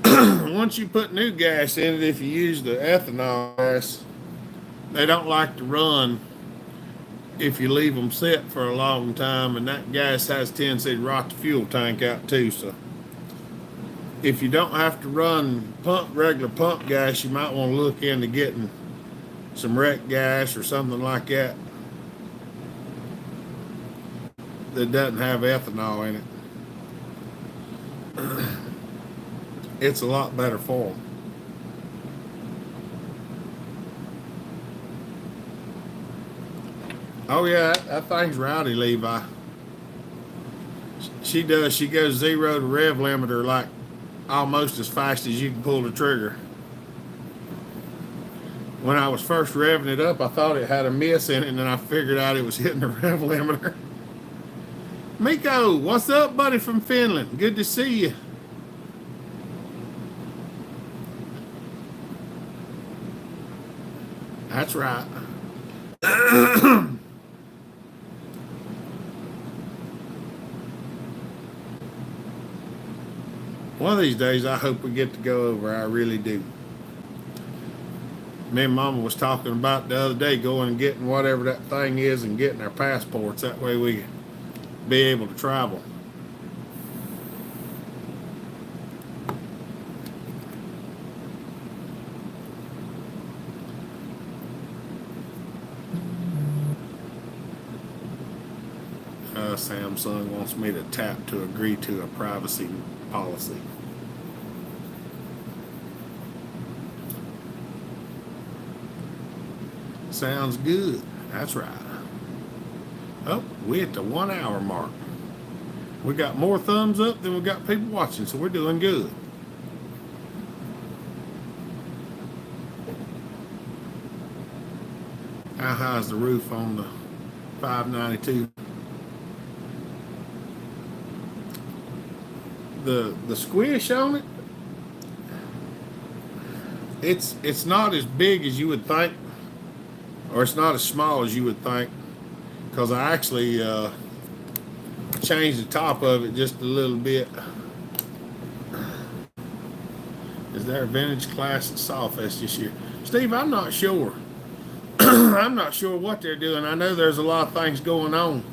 once you put new gas in it, if you use the ethanol gas, they don't like to run if you leave them set for a long time, and that gas has a tendency to rot the fuel tank out too. So if you don't have to run regular pump gas, you might want to look into getting some wreck gas or something like that that doesn't have ethanol in it. It's a lot better for them. Oh yeah, that thing's rowdy, Levi. She does. She goes 0 to rev limiter like almost as fast as you can pull the trigger. When I was first revving it up, I thought it had a miss in it, and then I figured out it was hitting the rev limiter. Miko, what's up, buddy, from Finland? Good to see you. That's right. One of these days, I hope we get to go over. I really do. Me and Mama was talking about the other day going and getting whatever that thing is and getting our passports. That way we can be able to travel. Samsung wants me to tap to agree to a privacy policy. Sounds good. That's right. Oh, we at the 1 hour mark. We got more thumbs up than we got people watching, so we're doing good. How high is the roof on the 592? The squish on it, it's not as big as you would think, or it's not as small as you would think, because I actually changed the top of it just a little bit. Is there a vintage class at Sawfest this year? Steve, I'm not sure. I'm not sure what they're doing. I know there's a lot of things going on.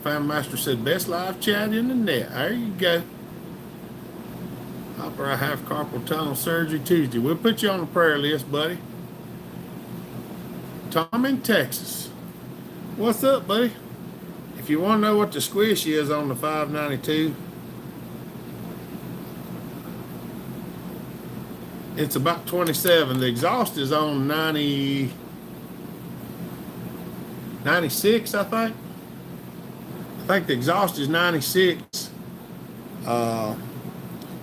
Fan Master said, best live chat in the net. There you go. Hopper, I have carpal tunnel surgery Tuesday. We'll put you on the prayer list, buddy. Tom in Texas. What's up, buddy? If you want to know what the squish is on the 592, it's about 27. The exhaust is on 96, I think. I think the exhaust is 96.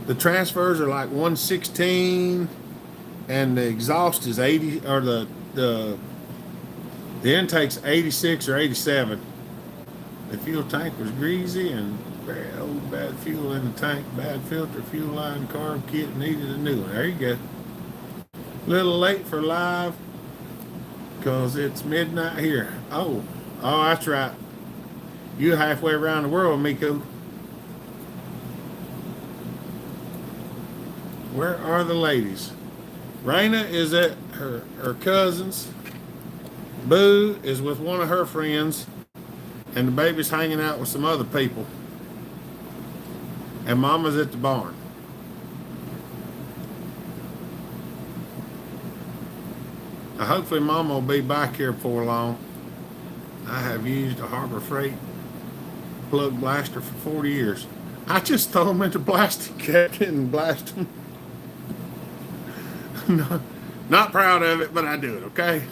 The transfers are like 116, and the exhaust is 80, or the intake's 86 or 87. The fuel tank was greasy and very old, bad fuel in the tank, bad filter, fuel line, carb kit, needed a new one. There you go. A little late for live because it's midnight here. Oh, that's right. You halfway around the world, Miko. Where are the ladies? Raina is at her cousin's. Boo is with one of her friends. And the baby's hanging out with some other people. And Mama's at the barn. Hopefully Mama will be back here before long. I have used a Harbor Freight plug blaster for 40 years. I just throw them into blasting cabinet and blast them. Not proud of it, but I do it, okay?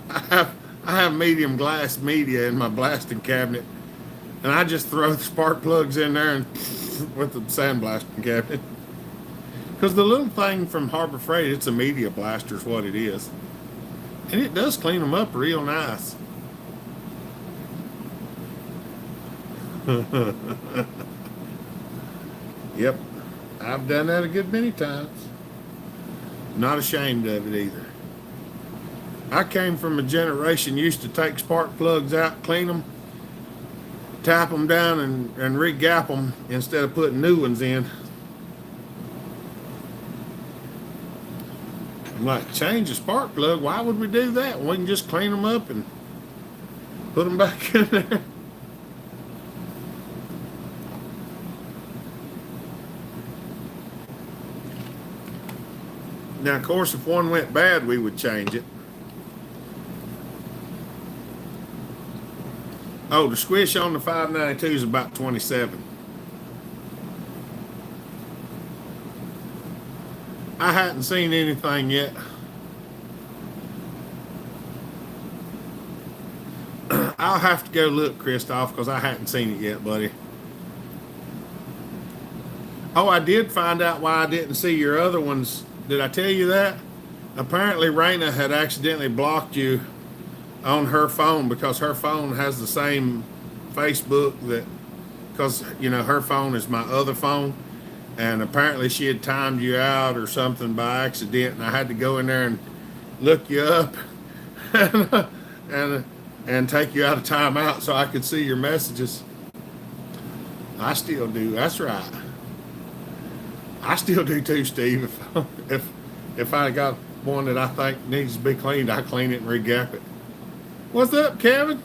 I have medium glass media in my blasting cabinet, and I just throw the spark plugs in there and with the sandblasting cabinet. Because the little thing from Harbor Freight, it's a media blaster is what it is. And it does clean them up real nice. Yep, I've done that a good many times. Not ashamed of it either. I came from a generation used to take spark plugs out, clean them, tap them down, and re-gap them instead of putting new ones in. I'm like, change the spark plug? Why would we do that? We can just clean them up and put them back in there. Now, of course, if one went bad, we would change it. Oh, the squish on the 592 is about 27. I hadn't seen anything yet. I'll have to go look, Christoph, because I hadn't seen it yet, buddy. Oh, I did find out why I didn't see your other ones. Did I tell you that? Apparently, Raina had accidentally blocked you on her phone because her phone has the same Facebook that, because, you know, her phone is my other phone. And apparently she had timed you out or something by accident, and I had to go in there and look you up and take you out of timeout so I could see your messages. I still do. That's right. I still do too, Steve. If I got one that I think needs to be cleaned, I clean it and re-gap it. What's up, Kevin?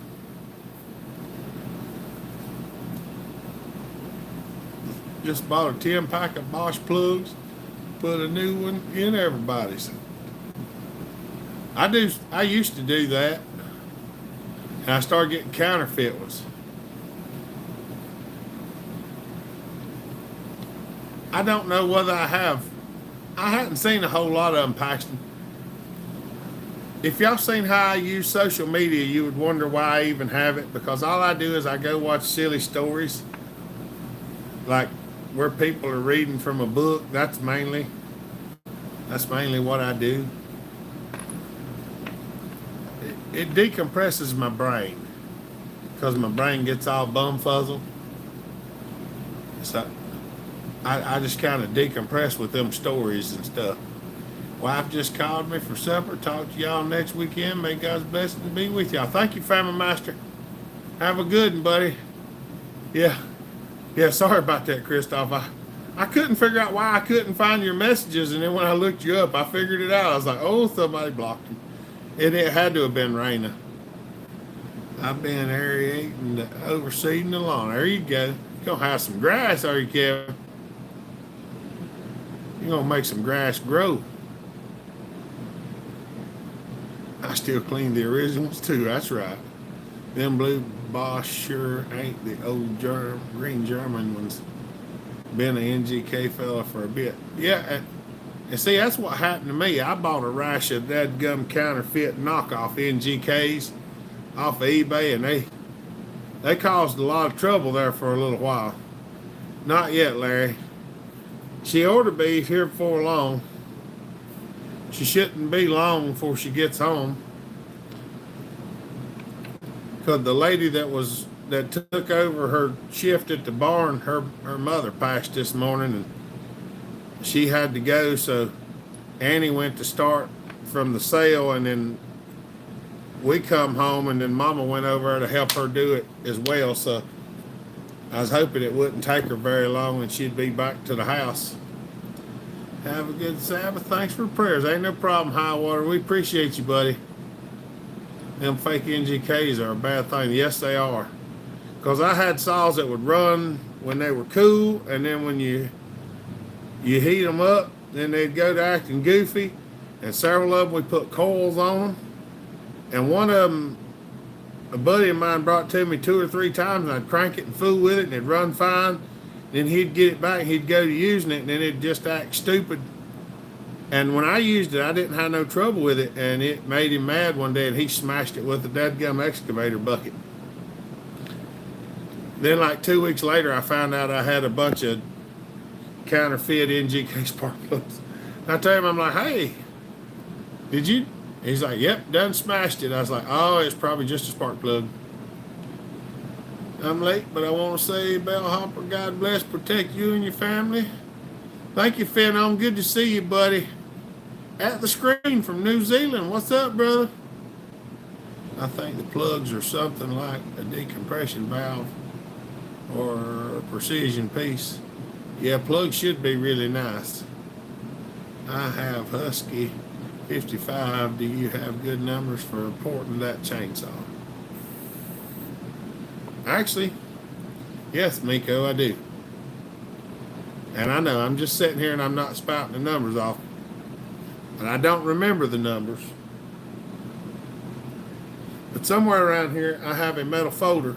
Just bought a 10-pack of Bosch plugs, put a new one in everybody's. I used to do that, and I started getting counterfeit ones. I don't know whether I hadn't seen a whole lot of them, Paxton. If y'all seen how I use social media, you would wonder why I even have it, because all I do is I go watch silly stories, like where people are reading from a book. That's mainly what I do. It decompresses my brain because my brain gets all bumfuzzled. So I just kind of decompress with them stories and stuff. Wife just called me for supper. Talk to y'all next weekend. May God's blessing be with y'all. Thank you, Family Master. Have a good one, buddy. Yeah. Yeah, sorry about that, Christoph. I couldn't figure out why I couldn't find your messages, and then when I looked you up, I figured it out. I was like, oh, somebody blocked him. And it had to have been Raina. I've been aerating, overseeding the lawn. There you go. You're going to have some grass, are you, Kevin? You're going to make some grass grow. I still clean the originals, too. That's right. Them blue Boss sure ain't the old green German ones. Been an NGK fella for a bit. Yeah, and see, that's what happened to me. I bought a rash of dadgum counterfeit knockoff NGKs off of eBay, and they caused a lot of trouble there for a little while. Not yet, Larry. She ought to be here before long. She shouldn't be long before she gets home. Because the lady that took over her shift at the barn, her mother passed this morning, and she had to go, so Annie went to start from the sale, and then we come home, and then Mama went over to help her do it as well. So I was hoping it wouldn't take her very long and she'd be back to the house. Have a good Sabbath. Thanks for the prayers. Ain't no problem, High Water. We appreciate you, buddy. Them fake NGKs are a bad thing. Yes, they are. Because I had saws that would run when they were cool, and then when you heat them up, then they'd go to acting goofy. And several of them, we put coils on them. And one of them, a buddy of mine brought to me 2 or 3 times, and I'd crank it and fool with it, and it'd run fine. Then he'd get it back, and he'd go to using it, and then it'd just act stupid. And when I used it, I didn't have no trouble with it, and it made him mad one day, and he smashed it with a dadgum excavator bucket. Then like 2 weeks later, I found out I had a bunch of counterfeit NGK spark plugs. I told him, I'm like, hey, did you? He's like, yep, done smashed it. I was like, oh, it's probably just a spark plug. I'm late, but I want to say, Bellhopper, God bless, protect you and your family. Thank you, Phenom. Good to see you, buddy. At the screen from New Zealand. What's up, brother? I think the plugs are something like a decompression valve or a precision piece. Yeah, plugs should be really nice. I have Husky 55. Do you have good numbers for importing that chainsaw? Actually, yes, Miko, I do. And I know I'm just sitting here and I'm not spouting the numbers off. And I don't remember the numbers. But somewhere around here, I have a metal folder.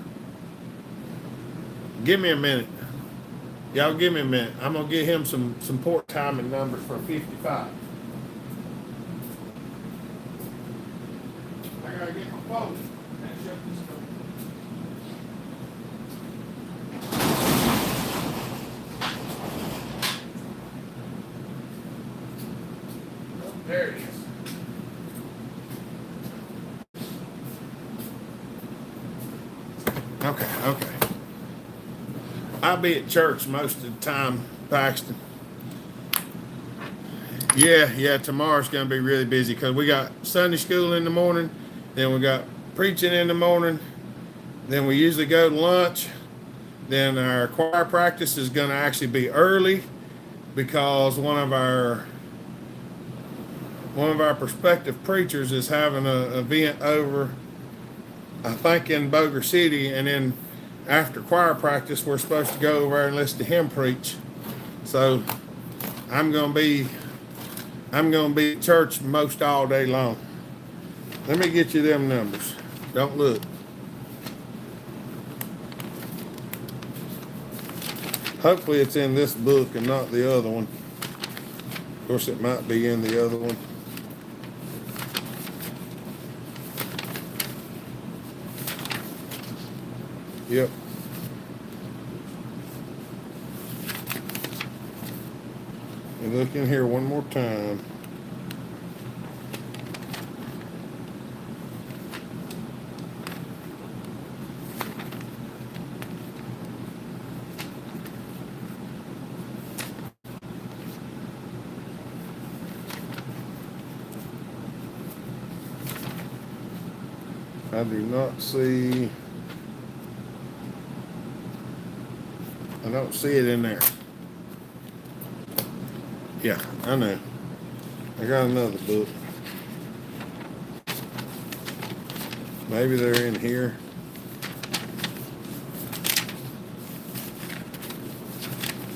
Give me a minute. Y'all give me a minute. I'm going to get him some port timing numbers for 55. I got to get my folder. And shut this door. There it is. Okay. I'll be at church most of the time, Paxton. Yeah, tomorrow's going to be really busy because we got Sunday school in the morning, then we got preaching in the morning, then we usually go to lunch, then our choir practice is going to actually be early because one of our prospective preachers is having an event over, I think, in Boger City, and then after choir practice, we're supposed to go over there and listen to him preach. So I'm gonna be at church most all day long. Let me get you them numbers. Don't look. Hopefully it's in this book and not the other one. Of course, it might be in the other one. Yep. And look in here one more time. I do not see, I don't see it in there. Yeah, I know. I got another book. Maybe they're in here.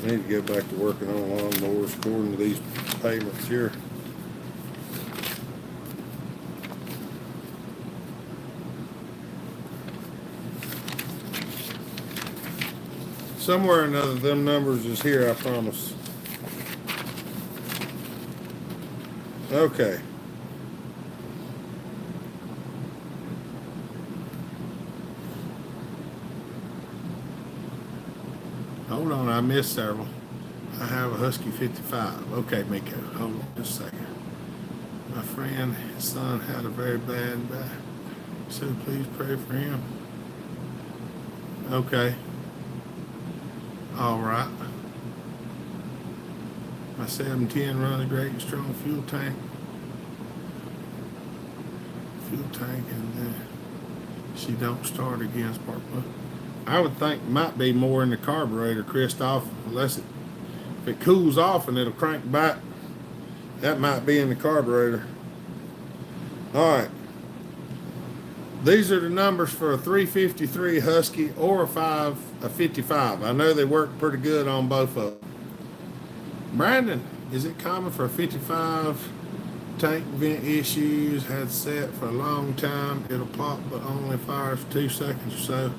I need to go back to working on lawnmowers according to these payments here. Somewhere or another, them numbers is here, I promise. Okay. Hold on, I missed several. I have a Husky 55. Okay, Miko, hold on just a second. My friend, his son had a very bad back, so please pray for him. Okay. All right. My 710 runs a great and strong fuel tank. And then she don't start again, spark plug. I would think might be more in the carburetor, Christoph, unless if it cools off and it'll crank back. That might be in the carburetor. All right. These are the numbers for a 353 Husky or a 55. I know they work pretty good on both of them. Brandon, is it common for a 55 tank vent issues? Had set for a long time. It'll pop but only fires for 2 seconds or so.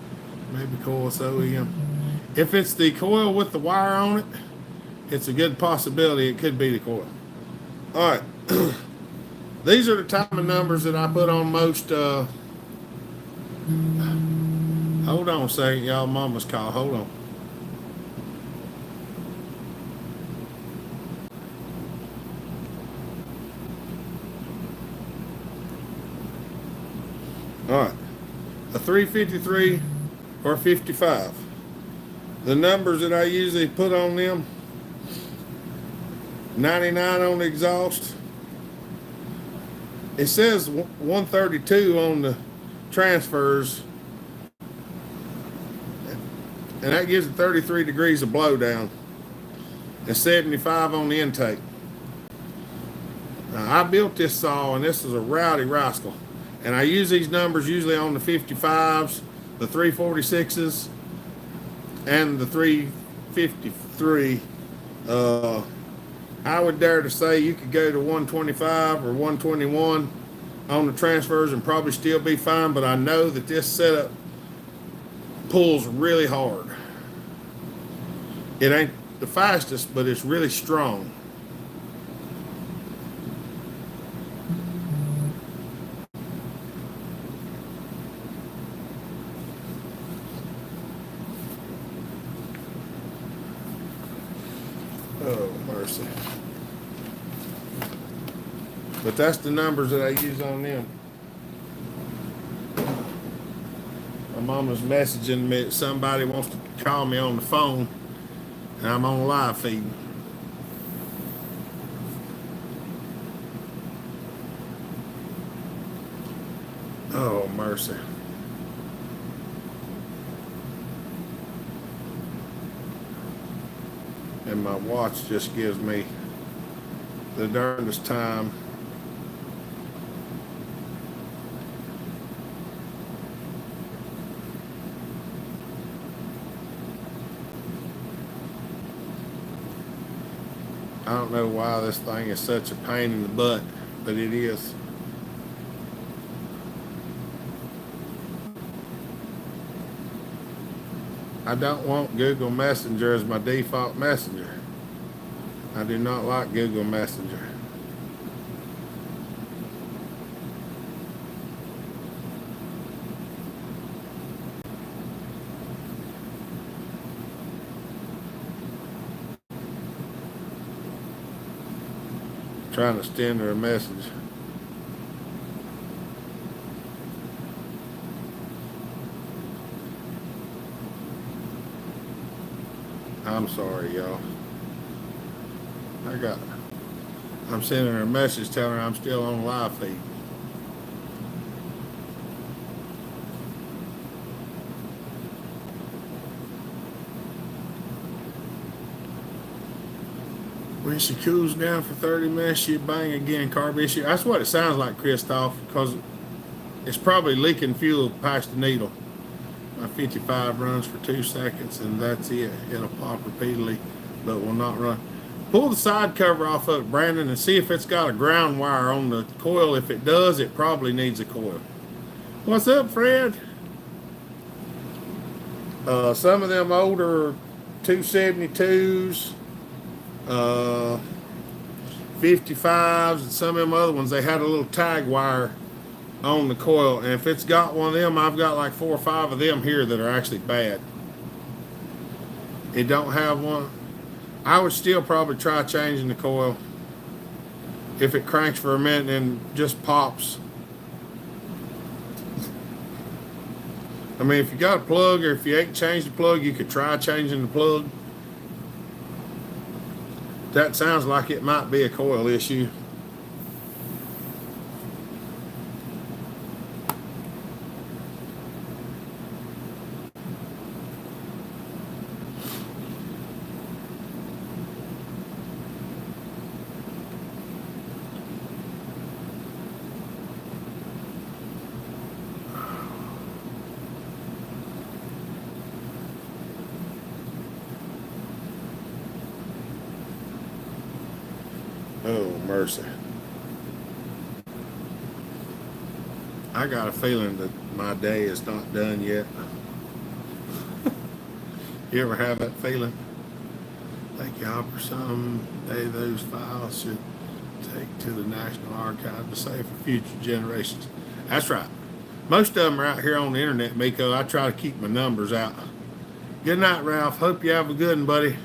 Maybe coil's OEM. If it's the coil with the wire on it, it's a good possibility it could be the coil. All right. These are the timing numbers that I put on most. Hold on a second, y'all. Mama's call. Hold on. All right. A 353 or 55. The numbers that I usually put on them: 99 on the exhaust. It says 132 on the transfers, and that gives it 33 degrees of blowdown, and 75 on the intake. Now, I built this saw, and this is a rowdy rascal, and I use these numbers usually on the 55s, the 346s, and the 353. I would dare to say you could go to 125 or 121 on the transfers and probably still be fine, but I know that this setup pulls really hard. It ain't the fastest, but it's really strong. Oh, mercy. But that's the numbers that I use on them. My mama's messaging me that somebody wants to call me on the phone, and I'm on live feed. Oh, mercy. And my watch just gives me the darndest time. I don't know why this thing is such a pain in the butt, but it is. I don't want Google Messenger as my default messenger. I do not like Google Messenger. Trying to send her a message. I'm sorry, y'all. I'm sending her a message telling her I'm still on live feed. When she cools down for 30 minutes, she bang again, carb issue. That's what it sounds like, Christoph, because it's probably leaking fuel past the needle. My 55 runs for 2 seconds, and that's it. It'll pop repeatedly, but will not run. Pull the side cover off of it, Brandon, and see if it's got a ground wire on the coil. If it does, it probably needs a coil. What's up, Fred? Some of them older 272s, 55s, and some of them other ones, they had a little tag wire on the coil, and if it's got one of them, I've got like 4 or 5 of them here that are actually bad. It don't have one. I would still probably try changing the coil. If it cranks for a minute and just pops. I mean, if you got a plug, or if you ain't changed the plug, you could try changing the plug. That sounds like it might be a coil issue. Oh, mercy. I got a feeling that my day is not done yet. You ever have that feeling? Thank y'all for someday those files should take to the National Archive to save for future generations. That's right. Most of them are out here on the internet, Miko. I try to keep my numbers out. Good night, Ralph. Hope you have a good one, buddy.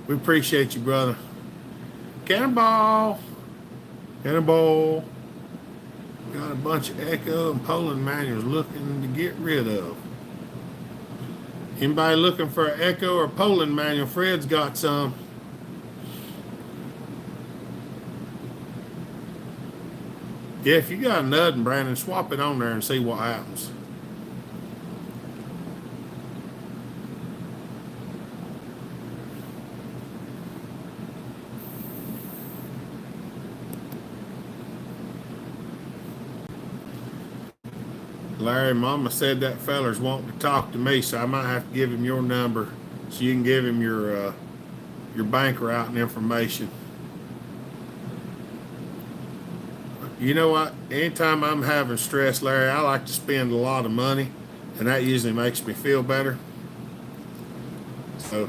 We appreciate you, brother. Cannonball. Cannonball. Got a bunch of Echo and Poland manuals looking to get rid of. Anybody looking for an Echo or Poland manual? Fred's got some. Yeah, if you got another, Brandon, swap it on there and see what happens. Larry, Mama said that feller's wanting to talk to me, so I might have to give him your number so you can give him your bank routing information. You know what? Anytime I'm having stress, Larry, I like to spend a lot of money, and that usually makes me feel better. So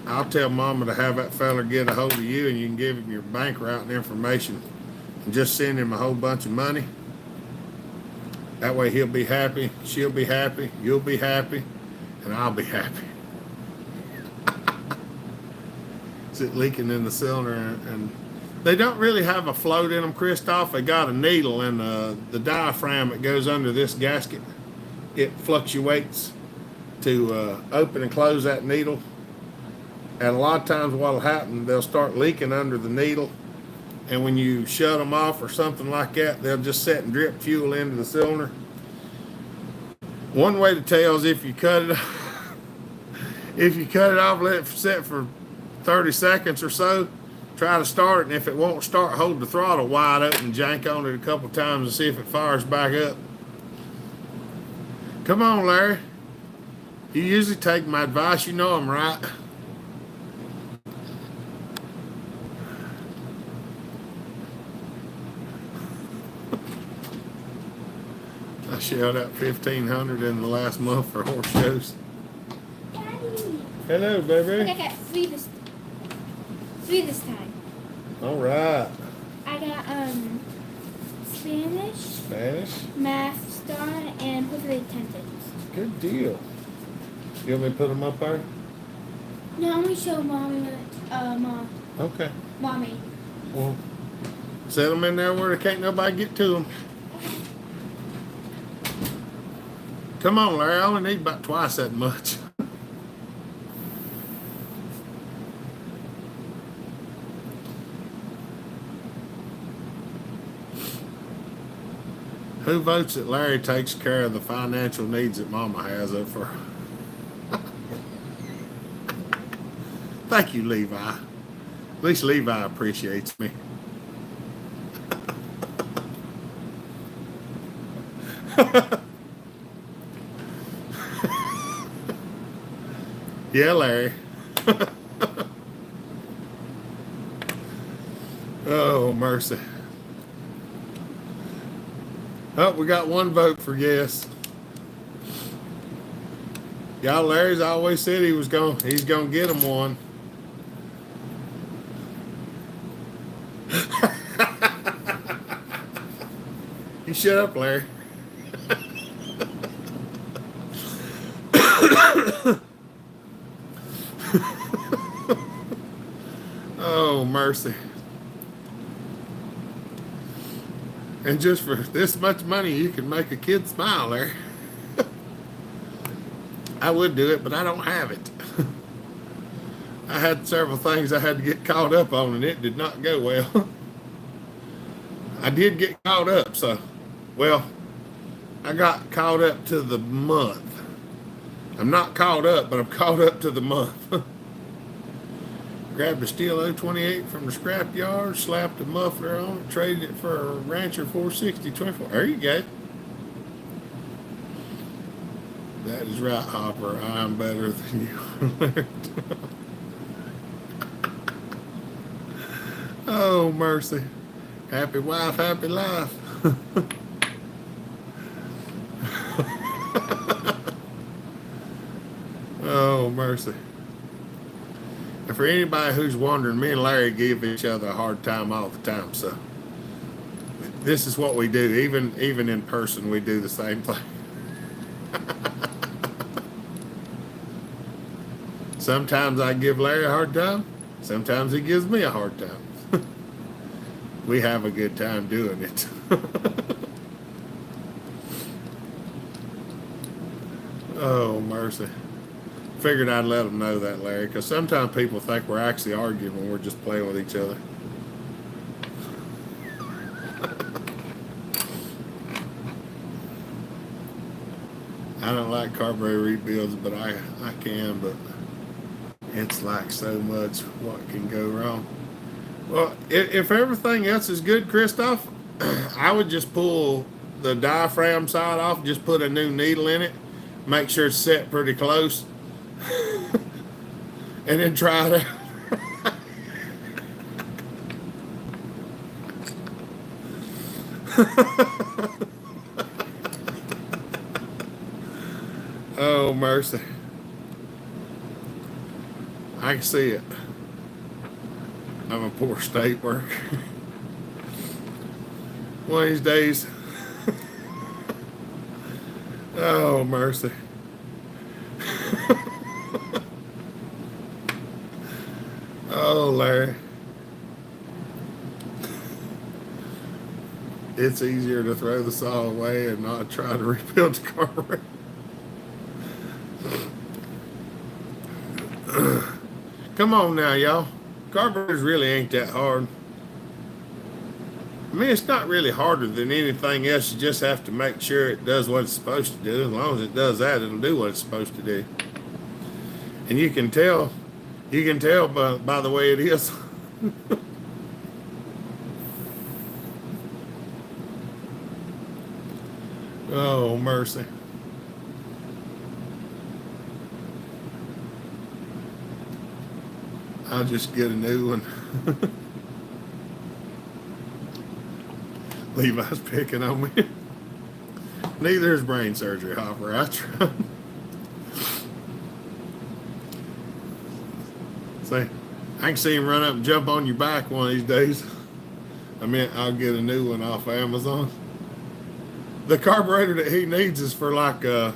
I'll tell Mama to have that feller get a hold of you, and you can give him your bank routing information and just send him a whole bunch of money. That way he'll be happy, she'll be happy, you'll be happy, and I'll be happy. Is it leaking in the cylinder? And they don't really have a float in them, Christoph. They got a needle, and the diaphragm that goes under this gasket, it fluctuates to open and close that needle. And a lot of times what will happen, they'll start leaking under the needle. And when you shut them off or something like that, they'll just set and drip fuel into the cylinder. One way to tell is if you cut it off, let it set for 30 seconds or so, try to start it, and if it won't start, hold the throttle wide open and jank on it a couple times and see if it fires back up. Come on, Larry. You usually take my advice, you know I'm right. I shelled out $1,500 in the last month for horse shows. Daddy. Hello, baby. I got three this time. All right. I got Spanish, math, star, and hopefully attendance. Good deal. You want me to put them up there? No, I'm gonna show mommy. Mom. Okay. Mommy. Well, set them in there where can't nobody get to them. Come on, Larry. I only need about twice that much. Who votes that Larry takes care of the financial needs that Mama has up for her? Thank you, Levi. At least Levi appreciates me. Yeah, Larry. Oh, mercy. Oh, we got one vote for yes. Y'all, Larry's always said he's gonna get him one. You shut up, Larry. Oh, mercy. And just for this much money, you can make a kid smile, Larry. I would do it, but I don't have it. I had several things I had to get caught up on, and it did not go well. I did get caught up, so, well, I got caught up to the month. I'm not caught up, but I'm caught up to the month. Grabbed a steel 028 from the scrap yard, slapped a muffler on it, traded it for a Rancher 460 24. There you go. That is right, Hopper. I'm better than you. Oh, mercy. Happy wife, happy life. Oh, mercy. And for anybody who's wondering, me and Larry give each other a hard time all the time. So this is what we do. Even in person, we do the same thing. Sometimes I give Larry a hard time. Sometimes he gives me a hard time. We have a good time doing it. Oh, mercy. Figured I'd let them know that, Larry, because sometimes people think we're actually arguing when we're just playing with each other. I don't like carburetor rebuilds, but I can, but it's like so much what can go wrong. Well, if everything else is good, Christoph, I would just pull the diaphragm side off, just put a new needle in it, make sure it's set pretty close, and then try it out. Oh, mercy. I can see it. I'm a poor state worker. One of these days. Oh, mercy. Oh, Larry. It's easier to throw the saw away and not try to rebuild the carburetor. Come on now, y'all. Carburetors really ain't that hard. I mean, it's not really harder than anything else. You just have to make sure it does what it's supposed to do. As long as it does that, it'll do what it's supposed to do. And you can tell by the way it is. Oh, mercy. I'll just get a new one. Levi's picking on me. Neither is brain surgery, Hopper. I tried. See, I can see him run up and jump on your back one of these days. I mean, I'll get a new one off Amazon. The carburetor that he needs is for like a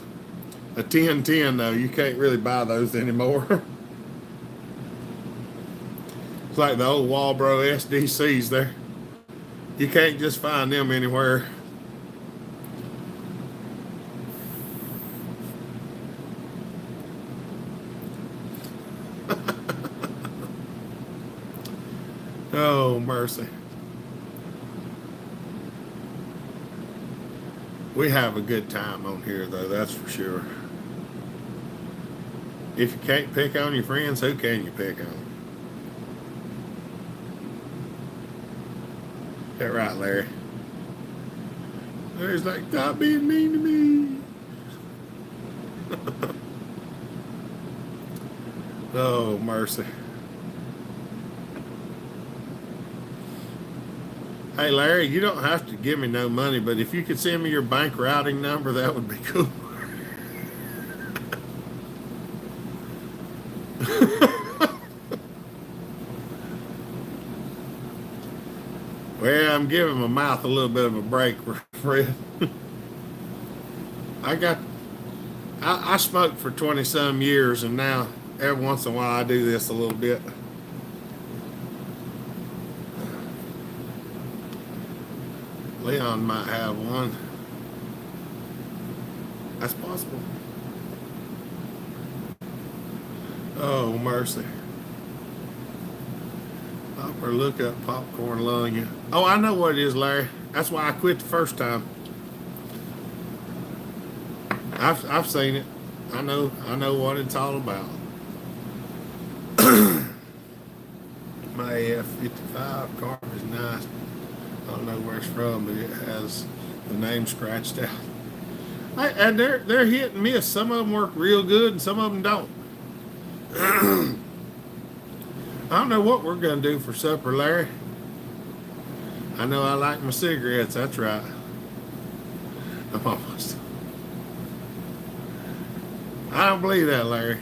1010 though. You can't really buy those anymore. It's like the old Walbro SDCs there. You can't just find them anywhere. Oh, mercy. We have a good time on here, though, that's for sure. If you can't pick on your friends, who can you pick on? That right, Larry? Larry's like, stop being mean to me. Oh, mercy. Hey, Larry, you don't have to give me no money, but if you could send me your bank routing number, that would be cool. Well, I'm giving my mouth a little bit of a break, Fred. I got, I smoked for 20 some years, and now every once in a while I do this a little bit. Leon might have one. That's possible. Oh, mercy. Or look up popcorn lung. Oh, I know what it is, Larry. That's why I quit the first time. I've seen it. I know what it's all about. My AF-55 car is nice. I don't know where it's from, but it has the name scratched out. And they're hit and miss. Some of them work real good, and some of them don't. I don't know what we're going to do for supper, Larry. I know I like my cigarettes, that's right. I'm almost. I don't believe that, Larry.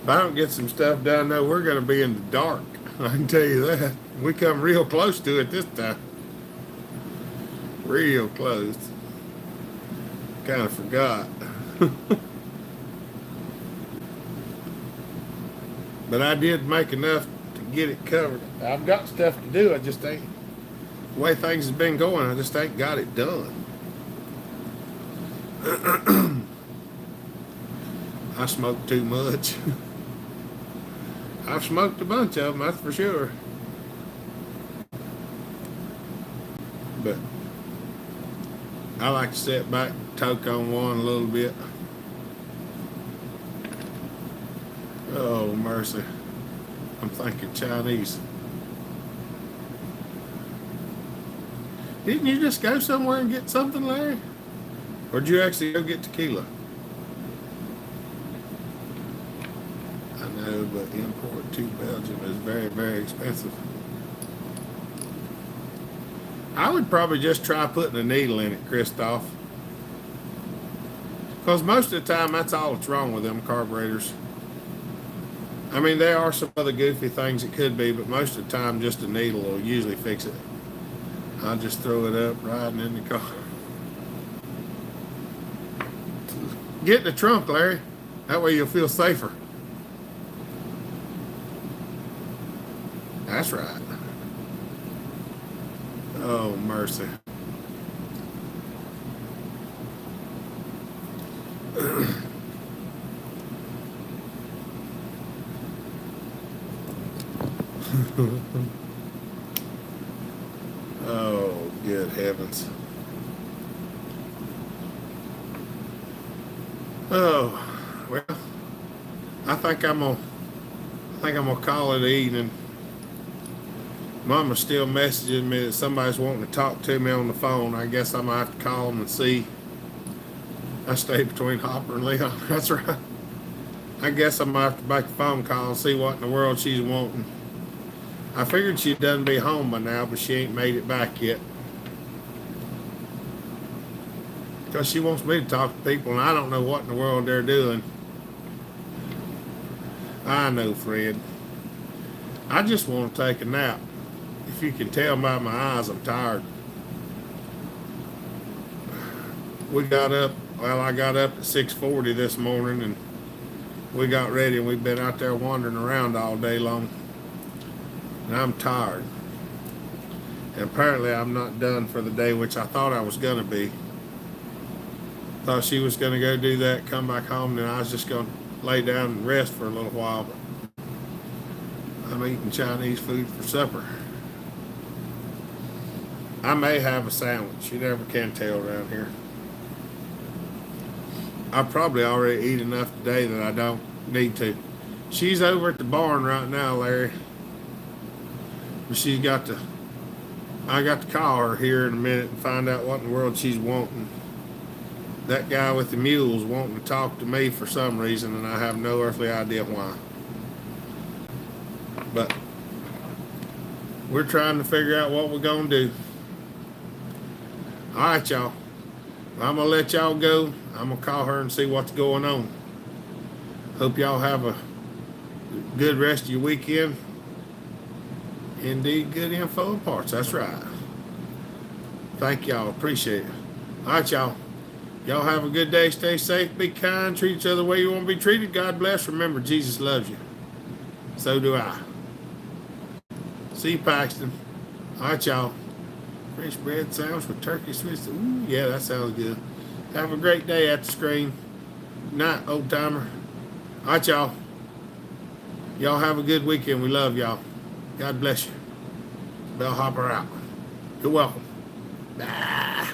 If I don't get some stuff done, though, we're going to be in the dark. I can tell you that. We come real close to it this time. Real close. Kind of forgot. But I did make enough to get it covered. I've got stuff to do. I just ain't, the way things have been going, I just ain't got it done. I smoke too much. I've smoked a bunch of them, that's for sure. But I like to sit back, toke on one a little bit. Oh, mercy. I'm thinking Chinese. Didn't you just go somewhere and get something, Larry? Or did you actually go get tequila? I know, but import to Belgium is very, very expensive. I would probably just try putting a needle in it, Christoph. Because most of the time, that's all that's wrong with them carburetors. I mean, there are some other goofy things it could be, but most of the time, just a needle will usually fix it. I'll just throw it up riding in the car. Get in the trunk, Larry. That way you'll feel safer. That's right. Oh, mercy. Oh, good heavens. Oh, well, I think I'm gonna call it evening. Mama's still messaging me that somebody's wanting to talk to me on the phone. I guess I'm gonna have to call them and see. I stay between Hopper and Leon. That's right. I guess I'm gonna have to make a phone call and see what in the world she's wanting. I figured she'd done be home by now, but she ain't made it back yet. Because she wants me to talk to people, and I don't know what in the world they're doing. I know, Fred. I just want to take a nap. If you can tell by my eyes, I'm tired. I got up at 6:40 this morning, and we got ready and we've been out there wandering around all day long. And I'm tired. And apparently I'm not done for the day, which I thought I was going to be. Thought she was going to go do that, come back home, and I was just going to lay down and rest for a little while. But I'm eating Chinese food for supper. I may have a sandwich. You never can tell around here. I probably already eat enough today that I don't need to. She's over at the barn right now, Larry. But I got to call her here in a minute and find out what in the world she's wanting. That guy with the mule's wanting to talk to me for some reason, and I have no earthly idea why. But we're trying to figure out what we're going to do. All right, y'all. I'm going to let y'all go. I'm going to call her and see what's going on. Hope y'all have a good rest of your weekend. Indeed, good info and parts. That's right. Thank y'all. Appreciate it. All right, y'all. Y'all have a good day. Stay safe. Be kind. Treat each other the way you want to be treated. God bless. Remember, Jesus loves you. So do I. See you, Paxton. All right, y'all. French bread sandwich with turkey Swiss. Ooh, yeah, that sounds good. Have a great day at the screen. Night, old timer. All right, y'all. Y'all have a good weekend. We love y'all. God bless you. Bellhopper out. You're welcome. Bye.